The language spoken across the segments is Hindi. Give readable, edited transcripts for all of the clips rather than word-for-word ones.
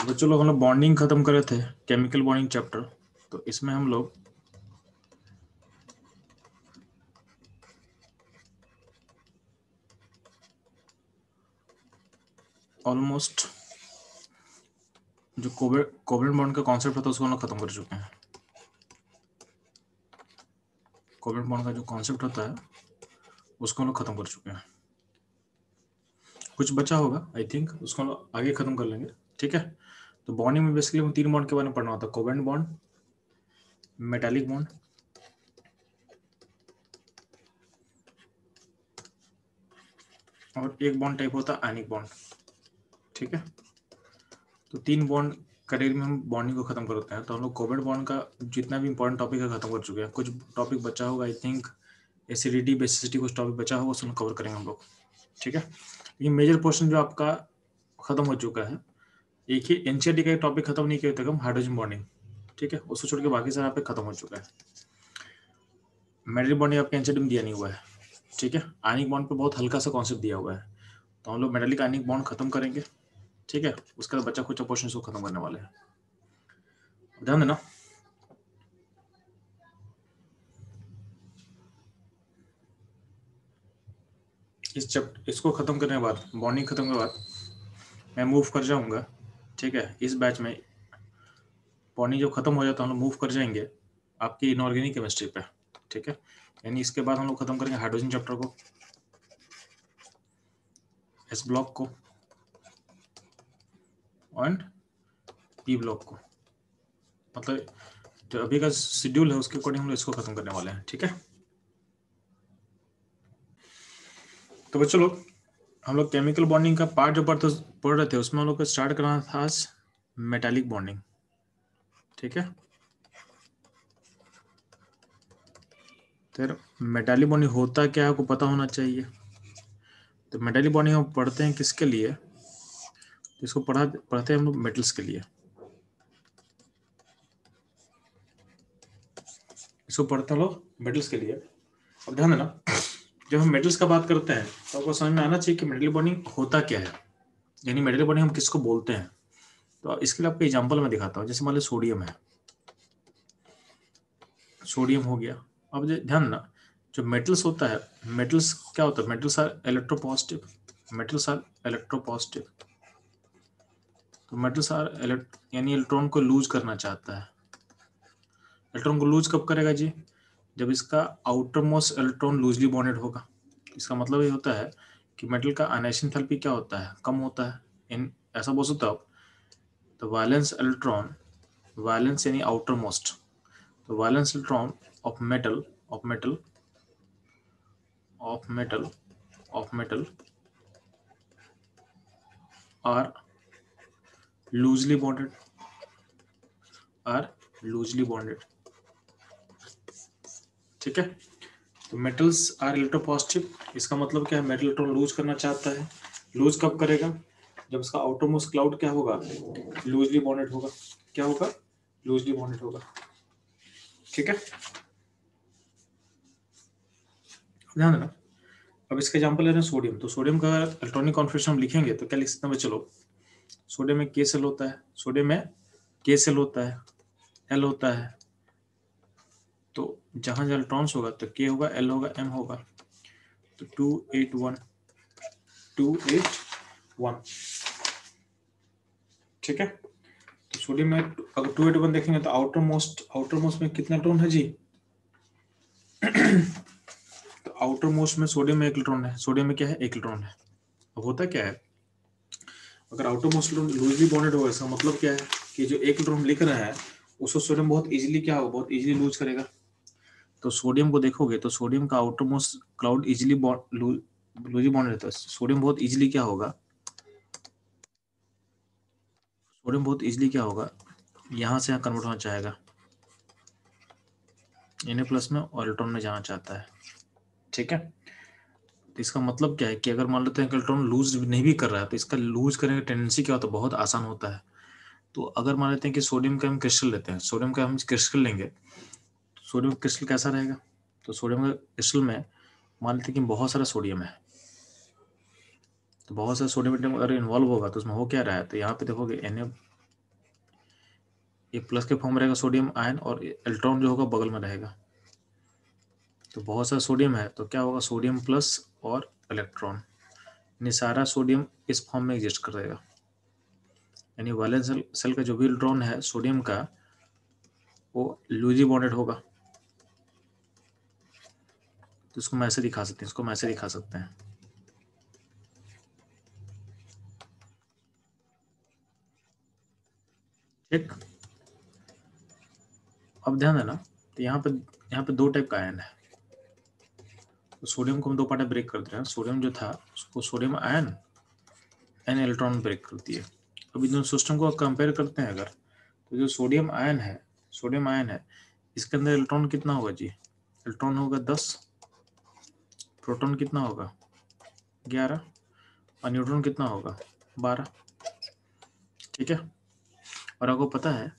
तो चलो हम लोग बॉन्डिंग खत्म कर रहे थे, केमिकल बॉन्डिंग चैप्टर। तो इसमें हम लोग ऑलमोस्ट जो कोवेलेंट बॉन्ड का कॉन्सेप्ट होता है उसको हम लोग खत्म कर चुके हैं। कोवेलेंट बॉन्ड का जो कॉन्सेप्ट होता है उसको हम लोग खत्म कर चुके हैं। कुछ बचा होगा आई थिंक, उसको हम लोग आगे खत्म कर लेंगे। ठीक है, तो बॉन्डिंग में बेसिकली हम 3 बॉन्ड के बारे में पढ़ना होता है, कोवेलेंट बॉन्ड, मेटालिक बॉन्ड और एक बॉन्ड टाइप होता है आयनिक बॉन्ड। ठीक है, तो 3 बॉन्ड कैटेगरी में हम बॉन्डिंग को खत्म करते हैं। तो हम लोग कोवेलेंट बॉन्ड का जितना भी इंपॉर्टेंट टॉपिक है खत्म कर चुके हैं। कुछ टॉपिक बचा होगा आई थिंक, एसिडिटी बेसिसिटी कुछ टॉपिक बचा होगा, उसको कवर करेंगे हम लोग। ठीक है, ये मेजर पोर्शन जो आपका खत्म हो चुका है। एक ही एनसीईआरटी का टॉपिक खत्म नहीं किया तक हम हाइड्रोजन बॉन्डिंग। ठीक है, उसको छोड़ के बाकी सारा पे खत्म हो चुका है। मेटलिक बॉन्डिंग आपके एनसीईआरटी में दिया नहीं हुआ है। ठीक है, आयनिक बॉन्ड पे बहुत हल्का सा कॉन्सेप्ट दिया हुआ है, तो हम लोग मेटालिक आयनिक बॉन्ड खत्म करेंगे। ठीक है, उसके बाद बच्चा कुछ पोर्शन को खत्म करने वाले हैं, ध्यान देना। इस चैप्टर इसको खत्म करने के बाद, बॉन्डिंग खत्म के बाद मैं मूव कर जाऊंगा। ठीक है, इस बैच में बॉन्डिंग जब खत्म हो जाता है हम लोग मूव कर जाएंगे आपकी इनऑर्गेनिक केमिस्ट्री पे। ठीक है, यानी इसके बाद हम लोग खत्म करेंगे हाइड्रोजन चैप्टर को, एस ब्लॉक को एंड पी ब्लॉक को। मतलब जो अभी का शेड्यूल है उसके अकॉर्डिंग हम लोग इसको खत्म करने वाले हैं। ठीक है, तो बच्चों लोग हम लोग केमिकल बॉन्डिंग का पार्ट जो पढ़ रहे थे उसमें हम लोग को स्टार्ट करना था आज मेटालिक बॉन्डिंग। ठीक है, तो मेटालिक बॉन्डिंग होता क्या है आपको पता होना चाहिए। तो मेटालिक बॉन्डिंग हम पढ़ते हैं किसके लिए, इसको पढ़ते हैं हम लोग मेटल्स के लिए। इसको पढ़ते हैं लोग मेटल्स के लिए। अब ध्यान देना, जब हम मेटल्स का बात करते हैं तो आपको समझ में आना चाहिए कि मेटालिक बॉन्डिंग होता क्या है, यानी मेटालिक बॉन्डिंग हम किसको बोलते हैं। तो इसके लिए आपको एग्जांपल मैं दिखाता हूँ। जैसे मान लो सोडियम है, सोडियम हो गया। अब ध्यान देना, जो मेटल्स होता है, मेटल्स क्या होता है, metals are electropositive, metals are electropositive. तो मेटल्स आर यानी इलेक्ट्रॉन को लूज करना चाहता है। इलेक्ट्रॉन को लूज कब करेगा जी, जब इसका outer most electron loosely bonded होगा। इसका मतलब ये होता है कि मेटल का आयनाइजेशन एंथैल्पी क्या होता है, कम होता है। इन ऐसा बोल सकते हो आप, तो वैलेंस इलेक्ट्रॉन, वैलेंस यानी आउटर मोस्ट, तो valence electron of metal of metal of metal of metal are loosely bonded, are loosely bonded. ठीक है, तो मेटल्स आर इलेक्ट्रोपॉजिटिव, इसका मतलब क्या है, मेटल इलेक्ट्रॉन लूज करना चाहता है। लूज कब करेगा, जब इसका आउटर मोस्ट क्लाउड क्या होगा, लूजली बॉन्डेड होगा। क्या होगा, लूजली बॉन्डेड होगा। ठीक है, ध्यान देना। अब इसका एग्जांपल ले रहे हैं सोडियम। तो सोडियम का इलेक्ट्रॉनिक कॉन्फिगरेशन हम लिखेंगे तो क्या लिख सकते हैं, चलो सोडियम में के सेल होता है, सोडियम में के सेल होता है, एल होता है। तो जहां जहां इलेक्ट्रॉन्स होगा तो के होगा, एल होगा, एम होगा। तो 281 281। ठीक है, तो सोडियम में अगर 281 देखेंगे तो आउटर मोस्ट में कितना इलेक्ट्रॉन है जी तो आउटर मोस्ट में सोडियम में 1 इलेक्ट्रॉन है, सोडियम में क्या है, 1 इलेक्ट्रॉन है। अब होता क्या है, अगर आउटर मोस्ट लूजली बॉन्डेड होगा इसका मतलब क्या है कि जो 1 इलेक्ट्रॉन लिख रहा है उसको सोडियम बहुत इजीली क्या होगा, बहुत इजीली लूज करेगा। तो सोडियम को देखोगे तो सोडियम का outer most cloud easily loosely bonded रहता है। सोडियम बहुत इजीली क्या होगा, सोडियम बहुत इजीली क्या होगा, यहाँ से यहाँ कन्वर्ट होना चाहेगा, Na प्लस में और इलेक्ट्रॉन में जाना चाहता है। ठीक है, तो इसका मतलब क्या है कि अगर मान लेते हैं कि इलेक्ट्रॉन लूज नहीं भी कर रहा है तो इसका लूज करने का टेंडेंसी क्या होता है, बहुत आसान होता है। तो अगर मान लेते हैं कि सोडियम का हम क्रिस्टल लेते हैं, सोडियम का हम क्रिस्टल लेंगे, तो सोडियम क्रिस्टल कैसा रहेगा, तो सोडियम का क्रिस्टल में मान लेते हैं कि बहुत सारा सोडियम है। तो बहुत सारा सोडियम एटम अगर इन्वॉल्व होगा तो उसमें हो क्या रहा है, तो यहाँ पे देखोगे Na ये प्लस के फॉर्म में रहेगा सोडियम आयन और इलेक्ट्रॉन जो होगा बगल में रहेगा। तो बहुत सारा सोडियम है तो क्या होगा, सोडियम प्लस और इलेक्ट्रॉन, यानी सारा सोडियम इस फॉर्म में एग्जिस्ट करेगा। यानी वैलेंस सेल का जो भी इलेक्ट्रॉन है सोडियम का वो लूजली बॉन्डेड होगा। तो इसको मैं ऐसे दिखा सकते हैं, इसको मैं ऐसे दिखा सकते हैं। ठीक, अब ध्यान देना, तो यहाँ पे दो टाइप का आयन है। तो सोडियम को हम दो पार्ट में ब्रेक कर दे रहे हैं। सोडियम जो था उसको sodium ion an electron break करती है। अब इन दोनों सिस्टम को कंपेयर करते हैं अगर, तो जो सोडियम आयन है इसके अंदर इलेक्ट्रॉन कितना होगा जी, इलेक्ट्रॉन होगा 10, प्रोटॉन कितना होगा 11 और न्यूट्रॉन कितना होगा 12। ठीक है, और आपको पता है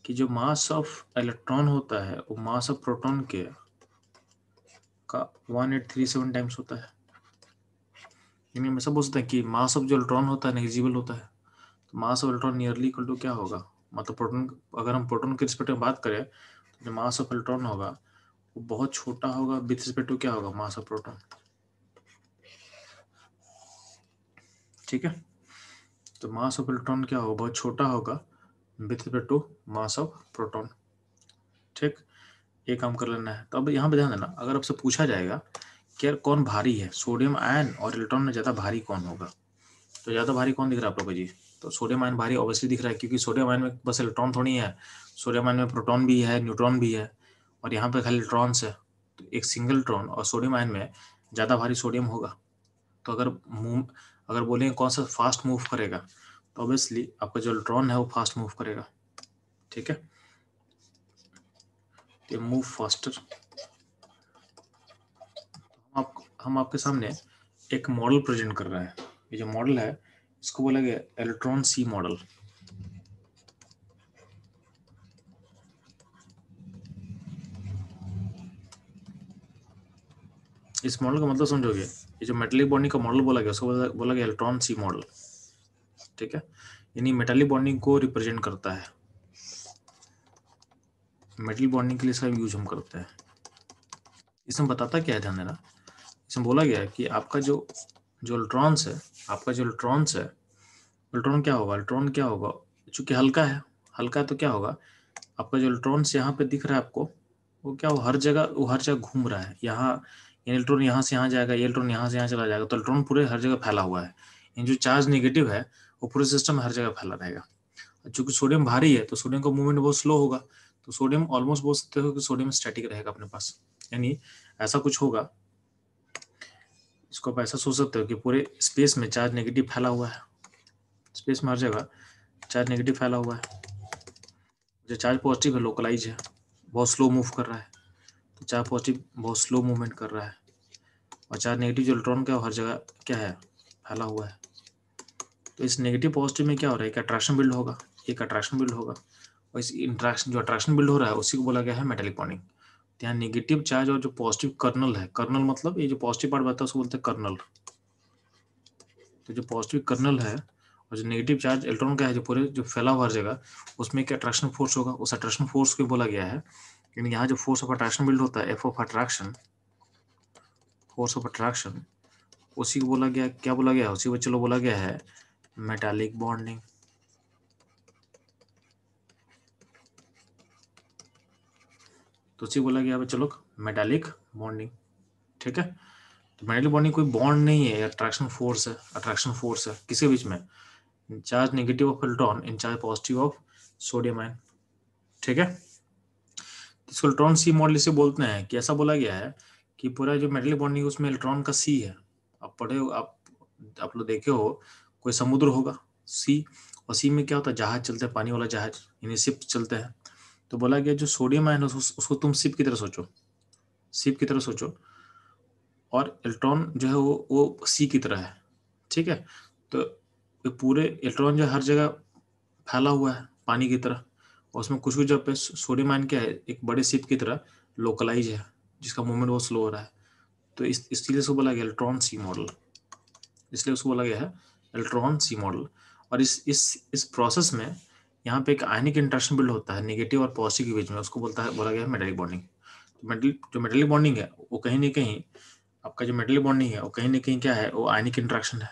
कि जो मास ऑफ इलेक्ट्रॉन होता है वो मास ऑफ प्रोटॉन के का 1837 टाइम्स होता है। यानी हम ऐसा बोल सकते हैं कि मास ऑफ जो इलेक्ट्रॉन होता है नेग्लिजिबल होता है। तो mass of electron nearly equal to क्या होगा, मतलब प्रोटॉन, अगर हम प्रोटॉन के रिस्पेक्ट में बात करें तो जो मास ऑफ इलेक्ट्रॉन होगा वो बहुत छोटा होगा विथ रिस्पेक्ट टू क्या होगा, मास ऑफ प्रोटॉन। ठीक है, तो मास ऑफ इलेक्ट्रॉन क्या होगा, बहुत छोटा होगा with respect to mass of proton. ठीक, ये काम कर लेना है। तो अब यहाँ पे ध्यान देना, अगर आपसे पूछा जाएगा कि यार कौन भारी है, सोडियम आयन और इलेक्ट्रॉन में ज़्यादा भारी कौन होगा, तो ज़्यादा भारी कौन दिख रहा है आप लोगों को जी, तो सोडियम आयन भारी ऑब्वियसली दिख रहा है, क्योंकि सोडियम आयन में बस इलेक्ट्रॉन थोड़ी है, सोडियम आयन में प्रोटॉन भी है, न्यूट्रॉन भी है, और यहाँ पे खाली इलेक्ट्रॉन्स है। तो एक सिंगल इलेक्ट्रॉन और सोडियम आयन में ज़्यादा भारी सोडियम होगा। तो अगर बोलेंगे कौन सा फास्ट मूव करेगा, तो ऑब्वियसली आपका जो इलेक्ट्रॉन है वो फास्ट मूव करेगा। ठीक है, तो मूव फास्टर। हम आपके सामने एक मॉडल प्रेजेंट कर रहा है। ये जो मॉडल है इसको बोला गया इलेक्ट्रॉन सी मॉडल। इस मॉडल का मतलब समझोगे, ये जो मेटालिक बॉन्डिंग का मॉडल बोला गया उसको बोला गया इलेक्ट्रॉन सी मॉडल। ठीक है, यानी मेटालिक बॉन्डिंग को रिप्रेजेंट करता है। मेटल बॉन्डिंग के लिए इसका यूज हम करते हैं। इसमें बताता क्या है, ध्यान देना, इसमें बोला गया है कि आपका जो जो इलेक्ट्रॉन्स है, आपका जो इलेक्ट्रॉन्स है, इलेक्ट्रॉन क्या होगा, चूंकि हल्का है, हल्का है तो क्या होगा, आपका जो इलेक्ट्रॉन्स यहाँ पे दिख रहा है आपको, वो क्या, वो हर जगह घूम रहा है। यहाँ ये इलेक्ट्रॉन यहाँ से यहाँ जाएगा, ये इलेक्ट्रॉन यहाँ से यहाँ चला जाएगा, तो इलेक्ट्रॉन पूरे हर जगह फैला हुआ है। ये जो चार्ज नेगेटिव है वो पूरे सिस्टम में हर जगह फैला रहेगा। चूंकि सोडियम भारी है तो सोडियम का मूवमेंट बहुत स्लो होगा, तो सोडियम ऑलमोस्ट बोल सकते हो कि सोडियम स्टैटिक रहेगा अपने पास। यानी ऐसा कुछ होगा, इसको आप ऐसा सोच सकते हो कि पूरे स्पेस में चार्ज नेगेटिव फैला हुआ है, स्पेस में हर जगह चार्ज नेगेटिव फैला हुआ है। जो चार्ज पॉजिटिव है लोकलाइज है, बहुत स्लो मूव कर रहा है, तो चार्ज पॉजिटिव बहुत स्लो मूवमेंट कर रहा है, और चार्ज नेगेटिव जो इलेक्ट्रॉन का हर जगह क्या है, फैला हुआ है। तो इस नेगेटिव पॉजिटिव में क्या हो रहा है, एक अट्रैक्शन बिल्ड होगा, और इस इंट्रैक्शन जो अट्रैक्शन बिल्ड हो रहा है उसी को बोला गया है मेटालिक बॉन्डिंग। यहाँ नेगेटिव चार्ज और जो पॉजिटिव कर्नल है, कर्नल मतलब ये जो पॉजिटिव पार्ट बनता है उसको बोलते हैं कर्नल। तो जो पॉजिटिव कर्नल है और जो नेगेटिव चार्ज इलेक्ट्रॉन का है जो पूरे जो फैला हुआ हर जगह, उसमें एक अट्रैक्शन फोर्स होगा, उस अट्रैक्शन फोर्स को बोला गया है। लेकिन यहाँ जो फोर्स ऑफ अट्रैक्शन बिल्ड होता है, F of attraction, force of attraction, उसी को बोला गया, क्या बोला गया, उसी को चलो बोला गया है मेटालिक बॉन्डिंग। तो उसी बोला गया चलो मेटालिक बॉन्डिंग। ठीक है, तो मेटालिक बॉन्डिंग कोई बॉन्ड नहीं है, अट्रैक्शन फोर्स है, अट्रैक्शन फोर्स है किसके बीच में, charge negative of electron in charge positive of sodium ion. ठीक है, इसको इलेक्ट्रॉन सी मॉडल से बोलते हैं कि ऐसा बोला गया है कि पूरा जो मेटालिक बॉन्डिंग उसमें इलेक्ट्रॉन का सी है। आप पढ़े हो, आप लोग देखे हो, कोई समुद्र होगा सी, और सी में क्या होता है, जहाज चलते हैं, पानी वाला जहाज, यानी शिप चलते हैं। तो बोला गया जो सोडियम आयन है उसको तुम शिप की तरह सोचो, शिप की तरह सोचो, और इलेक्ट्रॉन जो है वो सी की तरह है। ठीक है, तो ये पूरे इलेक्ट्रॉन जो हर जगह फैला हुआ है पानी की तरह, और उसमें कुछ कुछ जब पे सोडियम आयन क्या है, एक बड़े शिप की तरह लोकलाइज है, जिसका मूवमेंट बहुत स्लो हो रहा है। तो इसलिए उसको बोला गया इलेक्ट्रॉन सी मॉडल, इसलिए उसको बोला गया है इलेक्ट्रॉन सी मॉडल। और इस प्रोसेस में यहाँ पे एक आयनिक इंटरेक्शन बिल्ड होता है नेगेटिव और पॉजिटिव के बीच में, उसको बोला गया है मेटालिक बॉन्डिंग। जो मेटालिक बॉन्डिंग है वो कहीं ना कहीं, आपका जो मेटालिक बॉन्डिंग है वो कहीं ना कहीं क्या है, वो आयनिक इंटरेक्शन है।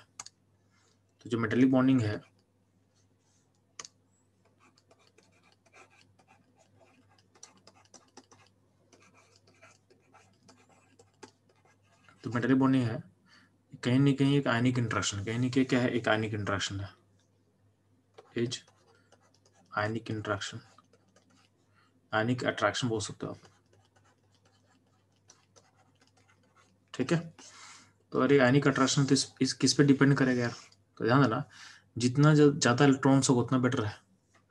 तो जो मेटालिक बॉन्डिंग है, तो मेटालिक बॉन्डिंग है कहीं ना कहीं एक आयनिक इंटरेक्शन, कहीं ना कहीं क्या है, एक आयनिक इंटरेक्शन है, एज आयनिक इंटरेक्शन, आयनिक अट्रैक्शन बोल सकते हो आप। ठीक है, तो अरे आयनिक अट्रैक्शन तो इस किस पे डिपेंड करेगा यार, तो ध्यान देना, जितना ज़्यादा इलेक्ट्रॉन्स हो उतना बेटर है,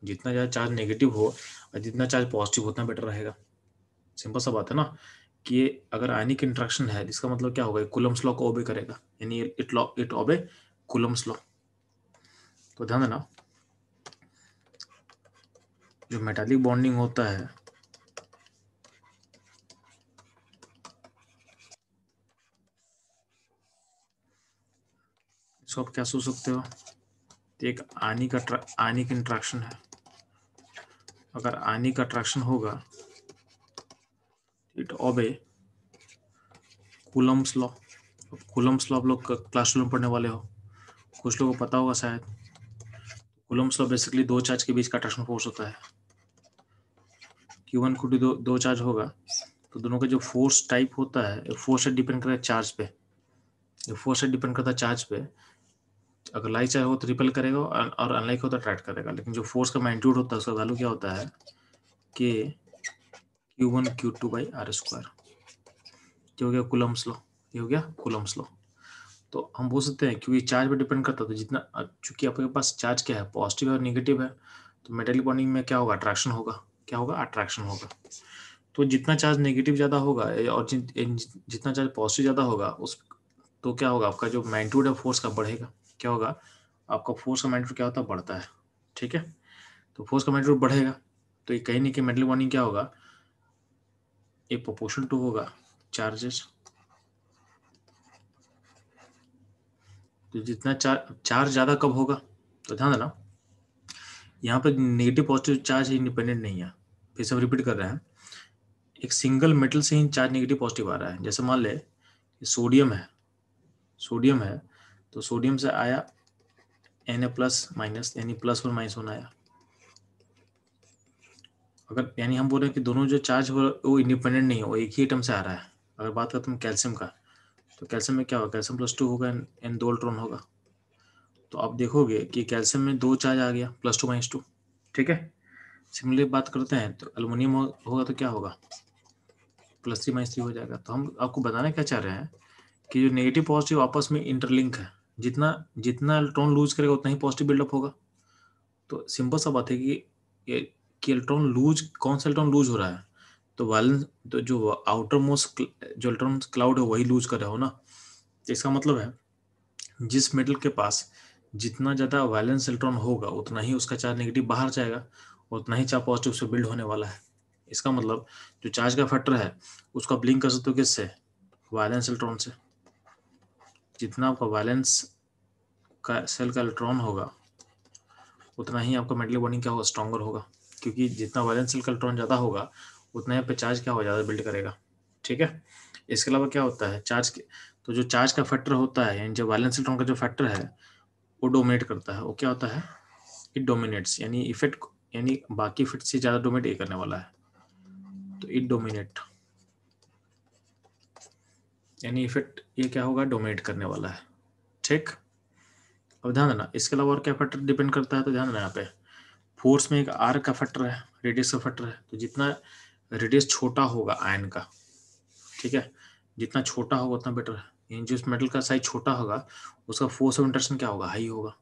जितना ज़्यादा चार्ज नेगेटिव हो और जितना चार्ज पॉजिटिव हो उतना बेटर रहेगा। सिंपल सा बात है ना, कि ये अगर आयनिक इंटरेक्शन है इसका मतलब क्या होगा, कूलम्स लॉ को ओबे करेगा, यानी इट ओबे कूलम्स लॉ। तो ध्यान देना, जो मेटालिक बॉन्डिंग होता है, इसको आप क्या सोच सकते हो, तो एक आयनिक इंटरेक्शन है। अगर आयनिक अट्रैक्शन होगा it obey Coulomb's law. Coulomb's law आप लोग क्लासरूम में पढ़ने वाले हो, कुछ लोगों को पता होगा शायद। कूलम्स लॉ बेसिकली दो चार्ज के बीच का अट्रैक्शन फोर्स होता है। Q1 Q2 दो चार्ज होगा, तो दोनों का जो फोर्स टाइप होता है, फोर्स से डिपेंड करता है चार्ज पे, जो फोर्स से डिपेंड करता है चार्ज पे, अगर लाइक चाहे हो तो रिपेल करेगा और अनलाइक हो तो अट्रैक्ट करेगा। लेकिन जो फोर्स का मैग्नीट्यूड होता है उसका वैल्यू क्या होता है, कि Q1 Q2 by are square. ये हो गया कूलम्स लॉ, ये हो गया कूलम्स लॉ। तो हम बोल सकते हैं क्योंकि चार्ज पे डिपेंड करता है, तो जितना, चूंकि आपके पास चार्ज क्या है, पॉजिटिव और नेगेटिव है, तो मेटालिक बॉन्डिंग में क्या होगा, अट्रैक्शन होगा, क्या होगा, अट्रैक्शन होगा। तो जितना चार्ज नेगेटिव ज़्यादा होगा और जितना चार्ज पॉजिटिव ज़्यादा होगा, उस तो क्या होगा, आपका जो मैग्नीट्यूड है फोर्स का बढ़ेगा। क्या होगा, आपका फोर्स का मैग्नीट्यूड क्या होता है, बढ़ता है। ठीक है, तो फोर्स का मैग्नीट्यूड बढ़ेगा, तो ये कहीं नहीं कि मेटालिक बॉन्डिंग क्या होगा, ये प्रोपोर्शनल टू होगा चार्जेस। तो जितना चार्ज ज़्यादा कब होगा, तो ध्यान देना, यहाँ पर नेगेटिव पॉजिटिव चार्ज इंडिपेंडेंट नहीं है। फिर से हम रिपीट कर रहे हैं, एक सिंगल मेटल से ही चार्ज नेगेटिव पॉजिटिव आ रहा है। जैसे मान ले सोडियम है, सोडियम है, तो सोडियम से आया Na प्लस माइनस, यानी प्लस और माइनस वन आया। अगर यानी हम बोल रहे हैं कि दोनों जो चार्ज हो वो इंडिपेंडेंट नहीं है, वो एक ही एटम से आ रहा है। अगर बात करते हैं कैल्शियम का, तो कैल्शियम में क्या होगा, कैल्शियम प्लस टू होगा एन दो इलेक्ट्रॉन होगा। तो आप देखोगे कि कैल्शियम में दो चार्ज आ गया, प्लस टू माइनस टू। ठीक है, सिमिलरली बात करते हैं तो एल्युमिनियम होगा तो क्या होगा, प्लस थ्री माइनस थ्री हो जाएगा। तो हम आपको बताना क्या चाह रहे हैं कि जो नेगेटिव पॉजिटिव आपस में इंटरलिंक है, जितना जितना इलेक्ट्रॉन लूज करेगा उतना ही पॉजिटिव बिल्डअप होगा। तो सिंपल सा बात है कि ये कि इलेक्ट्रॉन लूज, कौन सा इलेक्ट्रॉन लूज हो रहा है, तो वैलेंस, तो जो आउटर मोस्ट जो इलेक्ट्रॉन क्लाउड है वही लूज कर रहा हो ना। तो इसका मतलब है जिस मेटल के पास जितना ज़्यादा वैलेंस इलेक्ट्रॉन होगा उतना ही उसका चार्ज नेगेटिव बाहर जाएगा, उतना ही चार्ज पॉजिटिव से बिल्ड होने वाला है। इसका मतलब जो चार्ज का फैक्टर है उसको आप लिंक कर सकते हो किससे, वैलेंस इलेक्ट्रॉन से। जितना आपका वैलेंस का सेल का इलेक्ट्रॉन होगा उतना ही आपका मेटल बॉन्डिंग क्या होगा, स्ट्रॉन्गर होगा, क्योंकि जितना वैलेंस सेल का इलेक्ट्रॉन ज़्यादा होगा उतना यहाँ पे चार्ज क्या होगा, ज़्यादा बिल्ड करेगा। ठीक है, इसके अलावा क्या होता है चार्ज के, तो जो चार्ज का फैक्टर होता है, यानी जो वैलेंस इलेक्ट्रॉन का जो फैक्टर है वो डोमिनेट करता है, वो क्या होता है, इट डोमिनेट्स, यानी इफेक्ट, यानी बाकी इफेक्ट से ज़्यादा डोमिनेट ये करने वाला है। तो इट डोमिनेट, यानी इफेक्ट ये क्या होगा, डोमिनेट करने वाला है। ठीक, अब ध्यान देना इसके अलावा और क्या फैक्टर डिपेंड करता है, तो ध्यान देना यहाँ पे फोर्स में एक आर का फैक्टर है, रेडियस का फैक्टर है। तो जितना रेडियस छोटा होगा आयन का, ठीक है, जितना छोटा होगा उतना बेटर है, यानी जिस मेटल का साइज छोटा होगा उसका फोर्स ऑफ इंटरेक्शन क्या होगा, हाई होगा।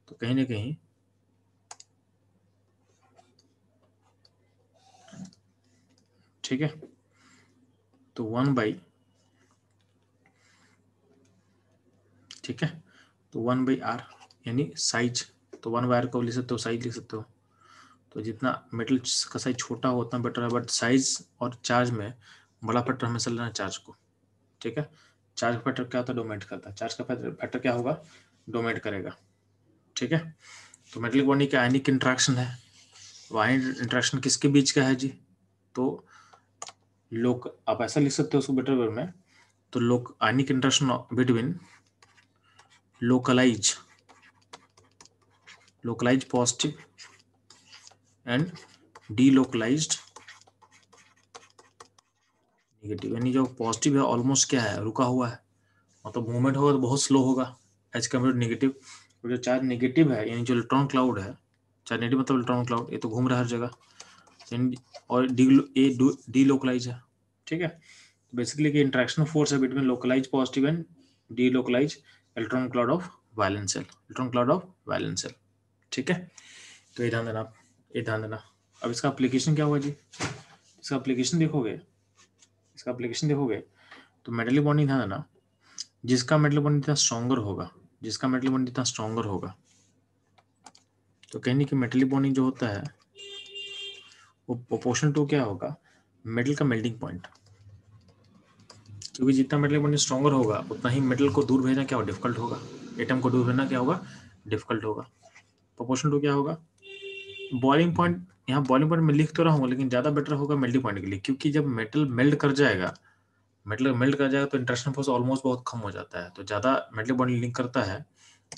तो कहीं ना कहीं ठीक है, तो वन बाई, ठीक है, तो वन बाई आर यानी साइज, तो वन बाई आर को लिख सकते हो, साइज लिख सकते हो। तो जितना मेटल का साइज छोटा हो उतना बेटर है, बट साइज और चार्ज में बड़ा फैक्टर हमेशा लेना है चार्ज को। ठीक है, चार्ज का फैक्टर क्या होता है, डोमिनेट करता है, चार्ज का फैक्टर क्या होगा, डोमिनेट करेगा। ठीक है, तो मेटालिक बॉन्डिंग का आयनिक इंट्रैक्शन है, आयनिक इंट्रैक्शन किसके बीच का है जी? तो आप ऐसा लिख सकते हो उसको बेटर वे में, तो ionic interaction between localise positive and delocalized negative, यानी जो पॉजिटिव है ऑलमोस्ट क्या है, रुका हुआ है, मतलब मूवमेंट होगा तो बहुत स्लो होगा एज कम्पेयर टू नेगेटिव। और जो चार्ज नेगेटिव है, यानी जो इलेक्ट्रॉन क्लाउड है, चार्ज नेगेटिव मतलब इलेक्ट्रॉन क्लाउड, ये तो घूम रहा है हर जगह, और डीलोकलाइज है। ठीक है, तो बेसिकली कि इंटरेक्शन फोर्स है between localise positive and delocalise electron cloud of valence shell, ठीक है, तो ये ध्यान देना आप, ये ध्यान देना। अब इसका एप्लीकेशन क्या होगा जी? इसका एप्लीकेशन देखोगे तो मेटलिक बॉन्डिंग, ध्यान देना, जिसका मेटल बॉन्ड इतना स्ट्रॉन्गर होगा, तो कहने की मेटलिक बॉन्डिंग जो होता है वो प्रोपोर्शनल टू क्या होगा, मेटल का मेल्टिंग पॉइंट, क्योंकि जितना मेटल बॉन्डिंग स्ट्रॉन्गर होगा उतना ही मेटल को दूर भेजना क्या होगा, डिफिकल्ट होगा, एटम को दूर भेजना क्या होगा, डिफिकल्ट होगा। प्रोपोर्शनल टू क्या होगा, बॉइलिंग पॉइंट, यहाँ बॉइलिंग पॉइंट में लिख तो रहा हूँ लेकिन ज़्यादा बेटर होगा मेल्टिंग पॉइंट के लिए, क्योंकि जब मेटल मेल्ट कर जाएगा तो इंटरेक्शन फोर्स ऑलमोस्ट बहुत कम हो जाता है, तो ज़्यादा मेटल बॉन्ड लिंक करता है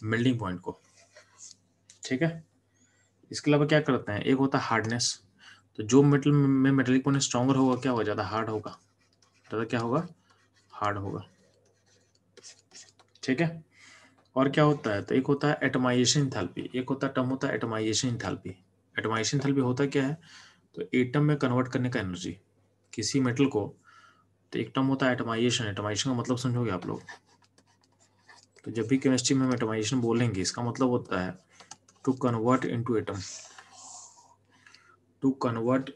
मेल्टिंग पॉइंट को। ठीक है, इसके अलावा क्या करते हैं, एक होता है हार्डनेस, तो जो मेटल में मेटेलिक बॉन्ड स्ट्रॉन्गर होगा क्या होगा, ज़्यादा हार्ड होगा, हार्ड होगा। ठीक है, और क्या होता है, तो एक होता है एटमाइजेशन एंथैल्पी, एक होता है टर्म होता है एटमाइजेशन एंथैल्पी। एटमाइजेशन एंथैल्पी होता क्या है, तो एटम में कन्वर्ट करने का एनर्जी किसी मेटल को, तो एक टर्म होता है एटमाइजेशन। एटमाइजेशन का मतलब समझोगे आप लोग, तो जब भी केमिस्ट्री में हम एटमाइजेशन बोलेंगे इसका मतलब होता है to convert into atom, to convert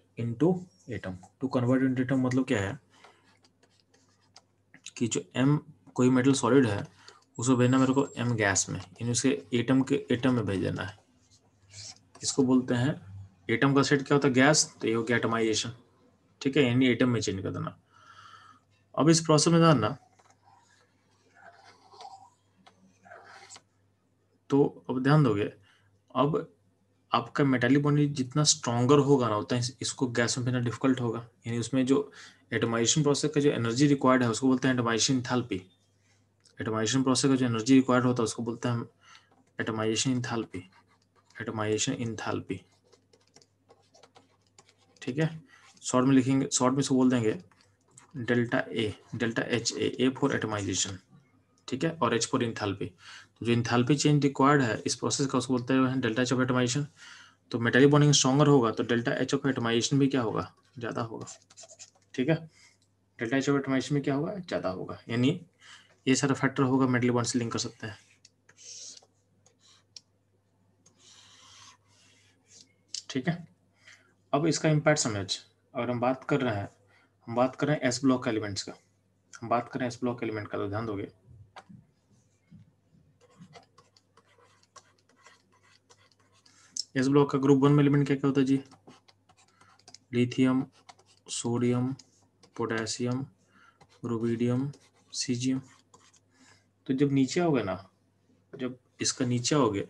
into atom मतलब क्या है कि जो एम कोई मेटल सॉलिड है उसको भेजना मेरे को एम गैस में, यानी उसे एटम में भेज देना है, इसको बोलते हैं, एटम का सेट क्या होता है, गैस, तो ये हो गया एटमाइजेशन। ठीक है, यानी एटम में चेंज कर देना। अब इस प्रोसेस में जानना, तो अब ध्यान दोगे, अब आपका मेटालिक बॉन्ड जितना स्ट्रॉन्गर होगा ना उतना इसको गैस में भेजना डिफिकल्ट होगा, यानी उसमें जो एटमाइजेशन प्रोसेस का जो एनर्जी रिक्वायर्ड है उसको बोलते हैं एटमाइजेशन एंथैल्पी। एटमाइजेशन प्रोसेस का जो एनर्जी रिक्वायर्ड होता है उसको बोलते हैं एटमाइजेशन एंथैल्पी। ठीक है, शॉर्ट में लिखेंगे, शॉर्ट में इसको बोल देंगे delta H, A for atomisation, ठीक है, और एच फॉर इंथैल्पी। तो जो इंथैल्पी चेंज रिक्वायर्ड है इस प्रोसेस का उसको बोलते हैं डेल्टा एच ऑफ एटमाइजेशन। तो मेटालिक बॉन्डिंग स्ट्रॉन्गर होगा तो डेल्टा एच ऑफ एटमाइजेशन भी क्या होगा, ज़्यादा होगा। ठीक है, डेल्टा एच ऑफ एटमाइजेशन भी क्या होगा, ज़्यादा होगा, यानी ये सारा फैक्टर होगा मेटालिक बॉन्ड से लिंक कर सकते हैं। ठीक है, अब इसका इम्पैक्ट समझ, अगर हम बात कर रहे हैं एस ब्लॉक एलिमेंट्स का, एस ब्लॉक एलिमेंट का, तो ध्यान दोगे एस ब्लॉक का ग्रुप 1 में एलिमेंट क्या क्या होता है जी, lithium, sodium, potassium, rubidium, caesium. तो जब नीचे आओगे ना, जब इसका नीचे आओगे,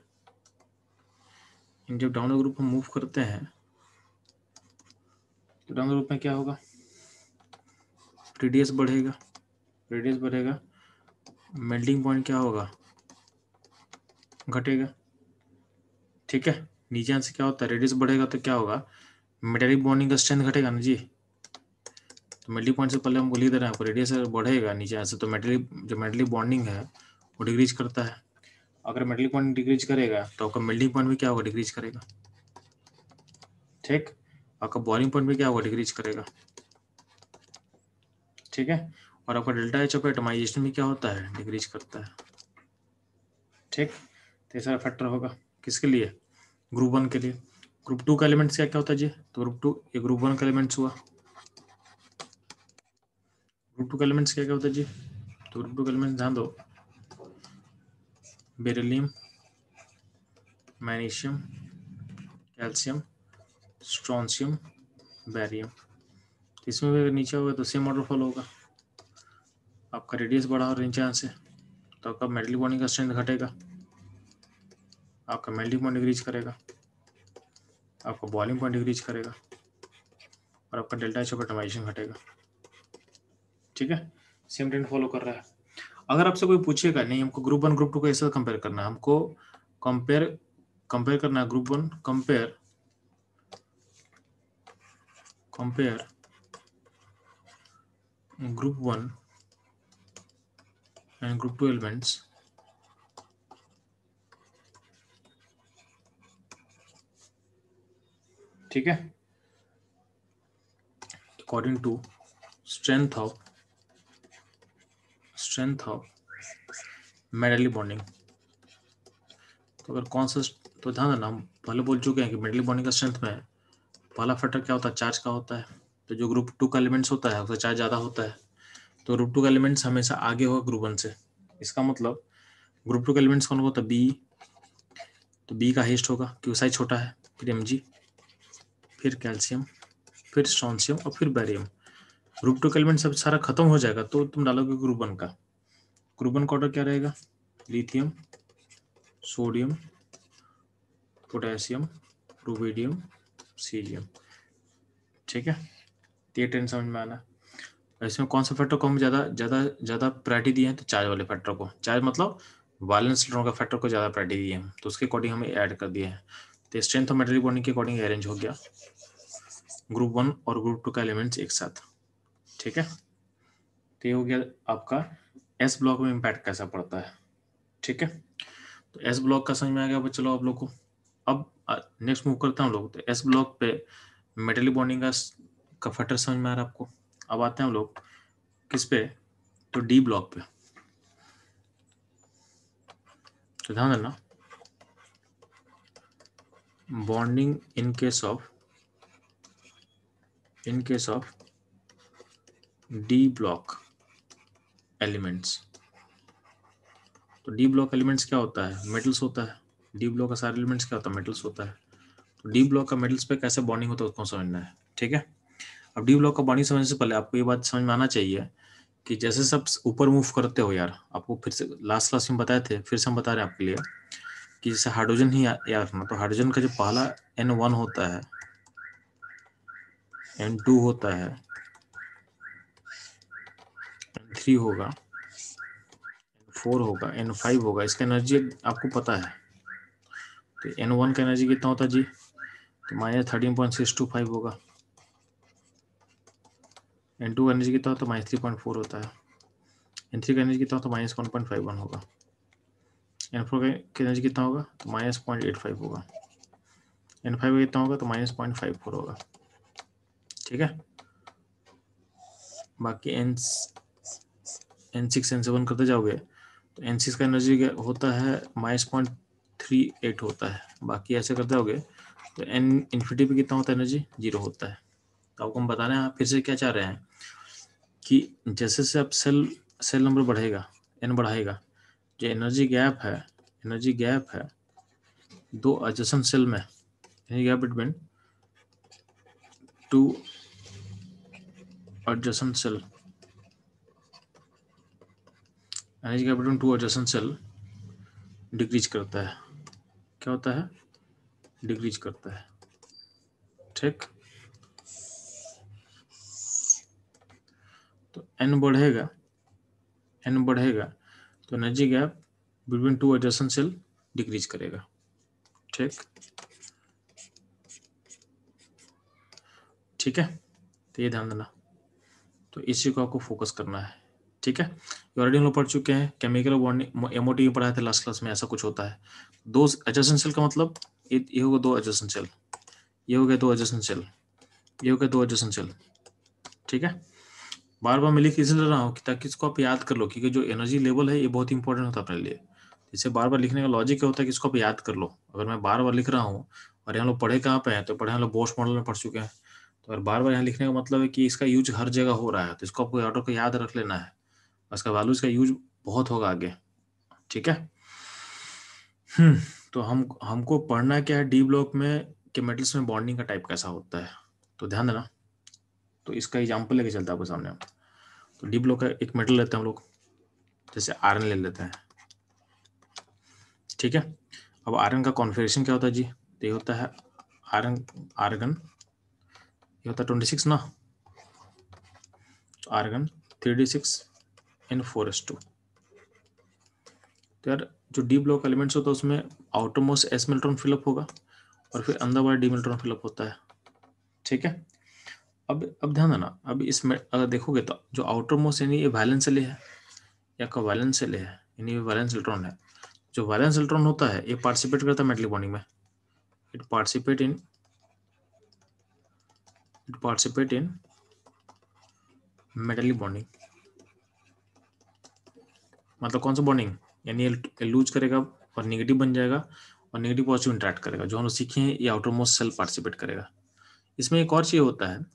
जब डाउन ग्रुप में मूव करते हैं तो डाउन ग्रुप में क्या होगा, रेडियस बढ़ेगा, मेल्टिंग पॉइंट क्या होगा, घटेगा। ठीक है, नीचे से क्या होता है, रेडियस बढ़ेगा तो क्या होगा, मेटालिक बॉन्डिंग का स्ट्रेंथ घटेगा ना जी, तो मेल्टिंग पॉइंट से पहले हमको लिख दे रहे हैं, आपको रेडियस बढ़ेगा नीचे से, तो मेटालिक बॉन्डिंग है वो डिक्रीज करता है। अगर मेटालिक बॉन्डिंग डिक्रीज करेगा तो आपका मेल्टिंग पॉइंट भी क्या होगा, डिक्रीज करेगा। ठीक, आपका बॉइलिंग पॉइंट भी क्या होगा, डिक्रीज करेगा। ठीक है, और आपका डेल्टा एच ऑफ एटमाइजेशन भी क्या होता है, डिक्रीज करता है। ठीक, तो ये सारा फैक्टर होगा किसके लिए, ग्रुप 1 के लिए। ग्रुप 2 का एलिमेंट्स क्या क्या होता है जी, तो ग्रुप 1 का एलिमेंट्स हुआ। ग्रुप 2 का एलिमेंट्स क्या क्या होता है जी, तो ग्रुप 2 का एलिमेंट्स ध्यान दो, beryllium, magnesium, calcium, strontium, barium. इसमें भी अगर नीचे होगा तो सेम ऑर्डर फॉलो होगा, आपका रेडियस बढ़ा और नीचे से तो आपका मेटलिक बॉन्डिंग का स्ट्रेंथ घटेगा, आपका मेल्टिंग पॉइंट डिक्रीज करेगा, आपका बॉइलिंग पॉइंट डिक्रीज करेगा और आपका डेल्टा एच ऑटोमाइजेशन घटेगा। ठीक है, सेम ट्रेंड फॉलो कर रहा है। अगर आपसे कोई पूछेगा नहीं हमको ग्रुप 1 ग्रुप 2 को ऐसा कंपेयर करना है, हमको कंपेयर करना है group 1 compare group 1 and group 2 elements ठीक है, according to strength of metallic bonding. तो अगर कौन सा, तो ध्यान देना हम पहले बोल चुके हैं कि मेडली बॉन्डिंग का स्ट्रेंथ में पहला फैक्टर क्या होता है, चार्ज का होता है। तो जो ग्रुप 2 का एलिमेंट्स होता है उसका चार्ज ज़्यादा होता है, तो ग्रुप 2 का एलिमेंट्स हमेशा आगे होगा ग्रुप 1 से। इसका मतलब ग्रुप 2 का एलिमेंट्स कौन होता है, बी, तो बी का हाईएस्ट होगा क्योंकि साइज छोटा है, फिर Mg, फिर कैल्शियम, फिर स्ट्रोंशियम और फिर बैरियम। ग्रुप 2 का एलिमेंट सब सारा खत्म हो जाएगा तो तुम डालोगे ग्रुप 1 का। ग्रुप 1 का ऑर्डर क्या रहेगा, lithium, sodium, potassium, rubidium, cerium. ठीक है, ये ट्रेंड समझ में आना। इसमें कौन सा फैक्टर को हम ज़्यादा प्रायोरिटी दिए हैं, तो चार्ज वाले फैक्टर को। चार्ज मतलब वैलेंस इलेक्ट्रॉन का फैक्टर को ज़्यादा प्रायोरिटी दिए हैं, तो उसके अकॉर्डिंग हमें ऐड कर दिए हैं। तो स्ट्रेंथ ऑफ मेटल बॉन्डिंग के अकॉर्डिंग अरेंज हो गया ग्रुप 1 और ग्रुप 2 का एलिमेंट्स एक साथ। ठीक है, तो ये हो गया आपका एस ब्लॉक में इम्पैक्ट कैसा पड़ता है। ठीक है, तो एस ब्लॉक का समझ में आ गया। चलो आप लोग को अब नेक्स्ट मूव करते हैं हम लोग। तो एस ब्लॉक पे मेटल बॉन्डिंग का फैक्टर समझ में आ रहा है आपको। अब आते हैं हम लोग किस पे, तो डी ब्लॉक पे। तो ध्यान देना, bonding in case of D block elements. तो डी ब्लॉक एलिमेंट्स क्या होता है, मेटल्स होता है। डी ब्लॉक का सारे एलिमेंट्स क्या होता है, मेटल्स होता है। तो डी ब्लॉक का मेटल्स पे कैसे बॉन्डिंग होता है उसको समझना है। ठीक है, अब डी ब्लॉक का बॉन्डिंग समझने से पहले आपको ये बात समझ में आना चाहिए कि जैसे सब ऊपर मूव करते हो यार, आपको फिर से लास्ट क्लास में बताए थे, फिर से हम बता रहे हैं आपके लिए कि जैसे हाइड्रोजन ही याद रखना। तो हाइड्रोजन का जो पहला N1 होता है, N2 होता है, N3 होगा, N4 होगा, N5 होगा। इसका एनर्जी आपको पता है। तो N1 का एनर्जी कितना होता है जी, तो -13.625 होगा। N2 का एनर्जी कितना होता है, -3.4 होता है। N3 का एनर्जी कितना होता है, -1.51 होगा। N4 का एनर्जी कितना होगा, तो -0.85 होगा। N5 का कितना होगा, तो -0.54 होगा। ठीक है, बाकी N6 N7 करते जाओगे तो N6 का एनर्जी होता है -0.38 होता है। बाकी ऐसे करते जाओगे तो N इन्फिनिटी पे कितना होता है, एनर्जी 0 होता है। तो आपको हम बताने हैं फिर से क्या चाह रहे हैं कि जैसे से आप सेल नंबर बढ़ेगा, N बढ़ाएगा, जो एनर्जी गैप है दो एडजेसेंट सेल में, energy gap between two adjacent shell, energy gap between two adjacent shell decrease करता है। क्या होता है, डिक्रीज करता है। ठीक, तो N बढ़ेगा तो energy gap between two adjacent shell decrease करेगा। ठीक है, तो ये ध्यान देना। तो इसी को आपको फोकस करना है। ठीक है, ये ऑलरेडी हम लोग पढ़ चुके हैं, केमिकल बॉन्डिंग एमओटी में पढ़ाया था लास्ट क्लास में। ऐसा कुछ होता है, दो एडजेसेंट सेल का मतलब ये होगा दो एडजेसेंट सेल, ये हो गया दो एडजेसेंट सेल, ये हो गया दो एडजेसेंट सेल। ठीक है, बार बार मैं लिख इसलिए रहा हूँ ताकि इसको आप याद कर लो, क्योंकि जो एनर्जी लेवल है ये बहुत इंपॉर्टेंट होता है अपने लिए। इसे बार बार लिखने का लॉजिक क्या होता है कि इसको आप याद कर लो। अगर मैं बार बार लिख रहा हूँ, और यहाँ लोग पढ़े कहाँ पे हैं, तो पढ़े हम लोग बोस मॉडल में पढ़ चुके हैं। तो अगर बार बार यहाँ लिखने का मतलब है कि इसका यूज हर जगह हो रहा है, तो इसको आपको ऑर्डर को याद रख लेना है। इसका वैल्यू, इसका यूज बहुत होगा आगे। ठीक है, तो हमको पढ़ना क्या है डी ब्लॉक में कि मेटल्स में बॉन्डिंग का टाइप कैसा होता है। तो ध्यान देना, तो इसका एग्जांपल लेके चलता है आपके सामने। तो डी ब्लॉक का एक मेटल लेते हैं हम लोग, जैसे आयरन ले लेते हैं। ठीक है, अब आर्गन का कॉन्फ़िगरेशन क्या होता है जी? तो ये होता है आर्गन ये होता है 26 ना, आर्गन 3d6 इन 4s2। तो यार जो डी ब्लॉक एलिमेंट्स होता है उसमें outer most S electron fill up होगा और फिर अंदर वाला डी इलेक्ट्रॉन फिलअप होता है। ठीक है, अब ध्यान देना, अब इसमें अगर देखोगे तो जो आउटर मोस्ट यानी ये वैलेंस सेल है या का वैलेंस सेल है, यानी ये वैलेंस इलेक्ट्रॉन है। जो वैलेंस इलेक्ट्रॉन होता है ये पार्टिसिपेट करता है मेटलिक बॉन्डिंग में, it participate in metallic bonding. मतलब कौन सा बॉन्डिंग, यानी ये लूज करेगा और नेगेटिव बन जाएगा और नेगेटिव पॉजिटिव इंटरेक्ट करेगा। जो हम लोग सीखे हैं ये आउटर मोस्ट सेल पार्टिसिपेट करेगा। इसमें एक और चीज होता है,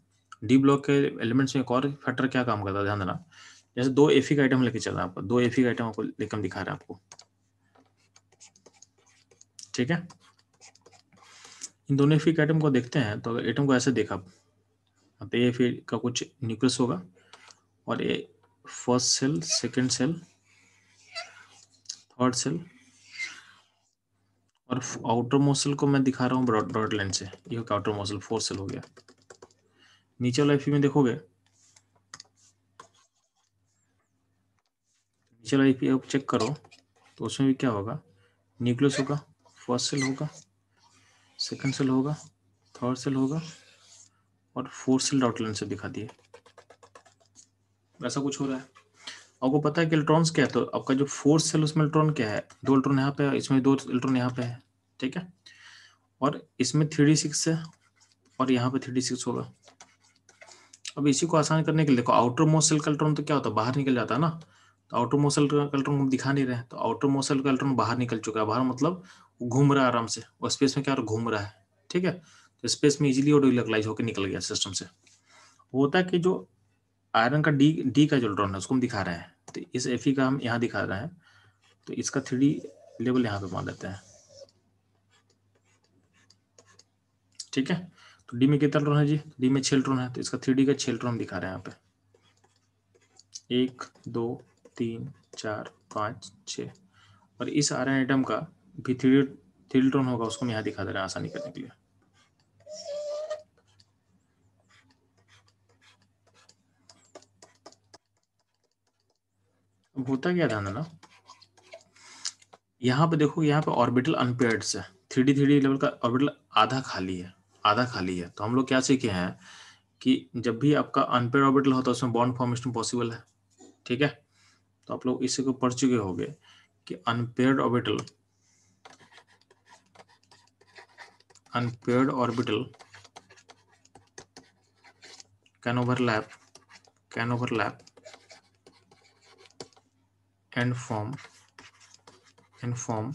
डी ब्लॉक के एलिमेंट्स में एक और फैक्टर क्या काम करता है, ध्यान देना। जैसे दो एफिक आइटम लेके चल रहे हैं आपको, दो एफिक आइटम आपको लेकर दिखा रहे हैं आपको। ठीक है, इन दोनों एफिक आइटम को देखते हैं तो अगर एटम को ऐसे देखा तो ये फिर का कुछ न्यूक्लियस होगा और ये first shell, second shell, third shell और आउटर मोस्ट सेल को मैं दिखा रहा हूँ डॉट लाइन से। ये आउटर मोस्ट सेल 4 सेल हो गया। नीचे वाला एफी में देखोगे, नीचे वाला एफी आप चेक करो तो उसमें भी क्या होगा, न्यूक्लियस होगा, फर्स्ट सेल होगा, सेकेंड सेल होगा, थर्ड सेल होगा और फोर्थ सेल डॉट लाइन से दिखा दिए। ऐसा कुछ हो रहा है। आपको पता है कि इलेक्ट्रॉन्स क्या है, तो आपका जो फोर्थ सेल उसमें इलेक्ट्रॉन क्या है, 2 इलेक्ट्रॉन यहाँ पे है, इसमें 2 इलेक्ट्रॉन यहाँ पे है। ठीक है, और इसमें 3d6 है और यहाँ पे 3d6 होगा। अब इसी को आसान करने के लिए देखो, आउटर मोस्ट सेल का इलेक्ट्रॉन तो क्या होता है, बाहर निकल जाता है ना। तो आउटर मोस्ट सेल का इलेक्ट्रॉन हम दिखा नहीं रहे हैं, तो आउटर मोस्ट सेल का इलेक्ट्रॉन बाहर निकल चुका है। बाहर मतलब वो घूम रहा है आराम से, और स्पेस में क्या घूम रहा है। ठीक है, तो स्पेस में इजीली वो डिलोकलाइज होकर निकल गया सिस्टम से। वो होता है कि जो आयरन का डी का जो इलेक्ट्रॉन है उसको हम दिखा रहे हैं, तो इस एफी का हम यहाँ दिखा रहे हैं, तो इसका 3D लेवल यहाँ पे मान लेते हैं। ठीक है, तो डी में कितना इलेक्ट्रॉन है जी, डी में 6 इलेक्ट्रॉन है, तो इसका 3D का 6 इलेक्ट्रॉन दिखा रहे हैं यहाँ पे, 1 2 3 4 5 6। और इस आयरन आइटम का भी 3 इलेक्ट्रॉन होगा, उसको हम यहाँ दिखा दे रहे हैं आसानी करने के लिए। अब होता क्या, ध्यान देना, यहाँ पे देखो, यहाँ पे ऑर्बिटल अनपेयर्ड है, 3D लेवल का ऑर्बिटल आधा खाली है, आधा खाली है। तो हम लोग क्या सीखे हैं कि जब भी आपका अनपेयर्ड ऑर्बिटल होता है उसमें बॉन्ड फॉर्मेशन पॉसिबल है। ठीक है, तो आप लोग इसी को पढ़ चुके होंगे कि unpaired orbital can overlap and form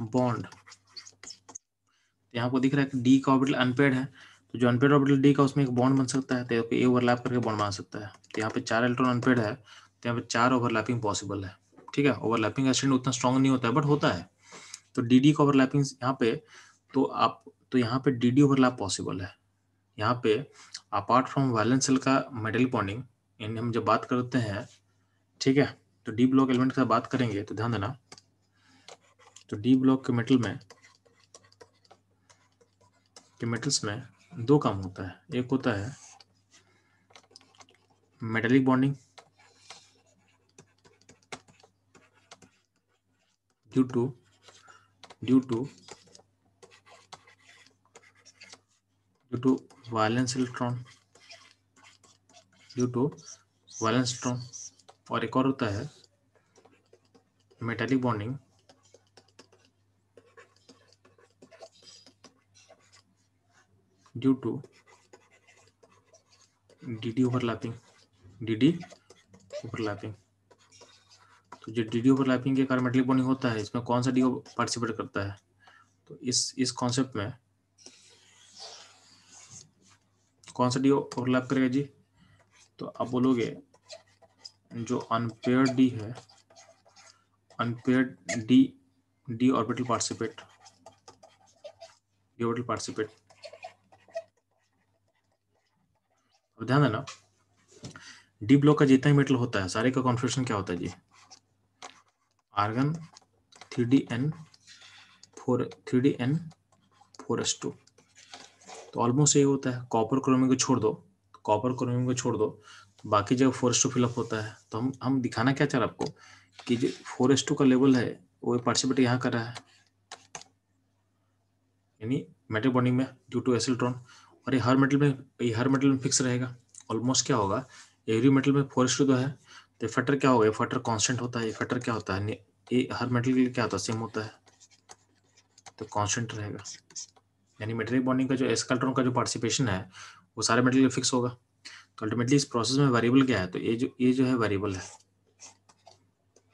bond. यहाँ को दिख रहा है कि डी का ऑर्बिटल अनपेयर्ड है, तो जो अनपेयर्ड ऑर्बिटल डी का उसमें एक बॉन्ड बन सकता है, तो ए ओवरलैप करके बॉन्ड बना सकता है। तो यहाँ पे 4 इलेक्ट्रॉन अनपेयर्ड है, तो यहाँ पे 4 ओवरलैपिंग पॉसिबल है। ठीक है, ओवरलैपिंग एक्सटेंड उतना स्ट्रॉन्ग नहीं होता है बट होता है। तो डी का ओवरलैपिंग यहाँ पे, तो यहाँ पे डी ओवरलैप पॉसिबल है। यहाँ पे अपार्ट फ्रॉम वैलेंस सेल का मेटल बॉन्डिंग, यानी हम जब बात करते हैं, ठीक है, तो डी ब्लॉक एलिमेंट का बात करेंगे तो ध्यान देना, तो डी ब्लॉक के मेटल्स में 2 काम होता है। एक होता है metallic bonding due to valence electron, और एक और होता है metallic bonding due to D overlapping. तो जो डी ओवरलैपिंग के कारण मेटेलिक बॉन्डिंग होता है, इसमें कौन सा डी पार्टिसिपेट करता है, तो इस कॉन्सेप्ट में कौन सा डी ओवरलैप करेगा जी, तो आप बोलोगे जो अनपेयर्ड डी है, अनपेयर्ड डी ऑर्बिटल पार्टिसिपेट। अब ध्यान देना, डी ब्लॉक का जितना ही मेटल होता है सारे का कॉन्फ़िगरेशन क्या होता है जी, argon 3D N 3D N4S2। तो ऑलमोस्ट यही होता है। कॉपर क्रोमियम को छोड़ दो, बाकी जगह 4s2 फिलअप होता है। तो हम दिखाना क्या चाह रहे आपको कि जो 4s2 का लेवल है वो पार्टिसिपेट यहाँ कर रहा है, यानी मेटल बॉन्डिंग में ड्यू टू s इलेक्ट्रॉन। और ये हर मेटल में फिक्स रहेगा। ऑलमोस्ट क्या होगा, एवरी मेटल में 4s2 तो है, तो फैक्टर क्या होगा, ये फैक्टर कांस्टेंट होता है। फैक्टर क्या होता है, ये हर मेटल के लिए क्या होता है, सेम होता है, तो कांस्टेंट रहेगा। यानी मेटेलिक बॉन्डिंग का जो s इलेक्ट्रॉन का जो पार्टिसिपेशन है वो सारे मेटल में फिक्स होगा। तो अल्टीमेटली इस प्रोसेस में वेरिएबल क्या है, तो ये जो है वेरिएबल है,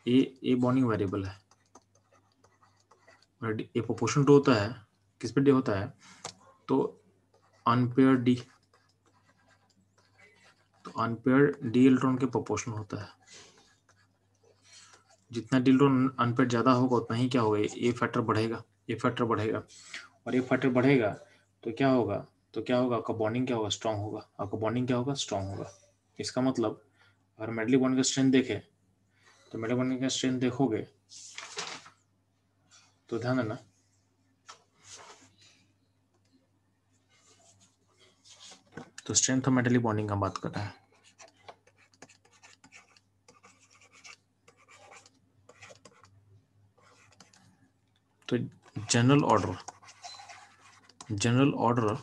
ये बॉन्डिंग वेरिएबल है। और ये प्रोपोर्शन टू होता है, किस पे डी होता है, तो अनपेयर डी, तो अनपेयर डी इलेक्ट्रॉन के प्रोपोर्शनल होता है। जितना डी इलेक्ट्रॉन अनपेयर ज्यादा होगा उतना ही क्या होगा, ये फैक्टर बढ़ेगा, ये फैक्टर बढ़ेगा। और ये फैक्टर बढ़ेगा तो क्या होगा, आपका बॉन्डिंग क्या होगा, स्ट्रांग होगा। आपका बॉन्डिंग क्या होगा, स्ट्रांग होगा। इसका मतलब अगर मेटलिक बॉन्डिंग का स्ट्रेंथ देखें तो मेटलिक बॉन्डिंग का स्ट्रेंथ देखोगे तो ध्यान देना, तो स्ट्रेंथ ऑफ मेटलिक बॉन्डिंग का बात कर रहा है। तो जनरल ऑर्डर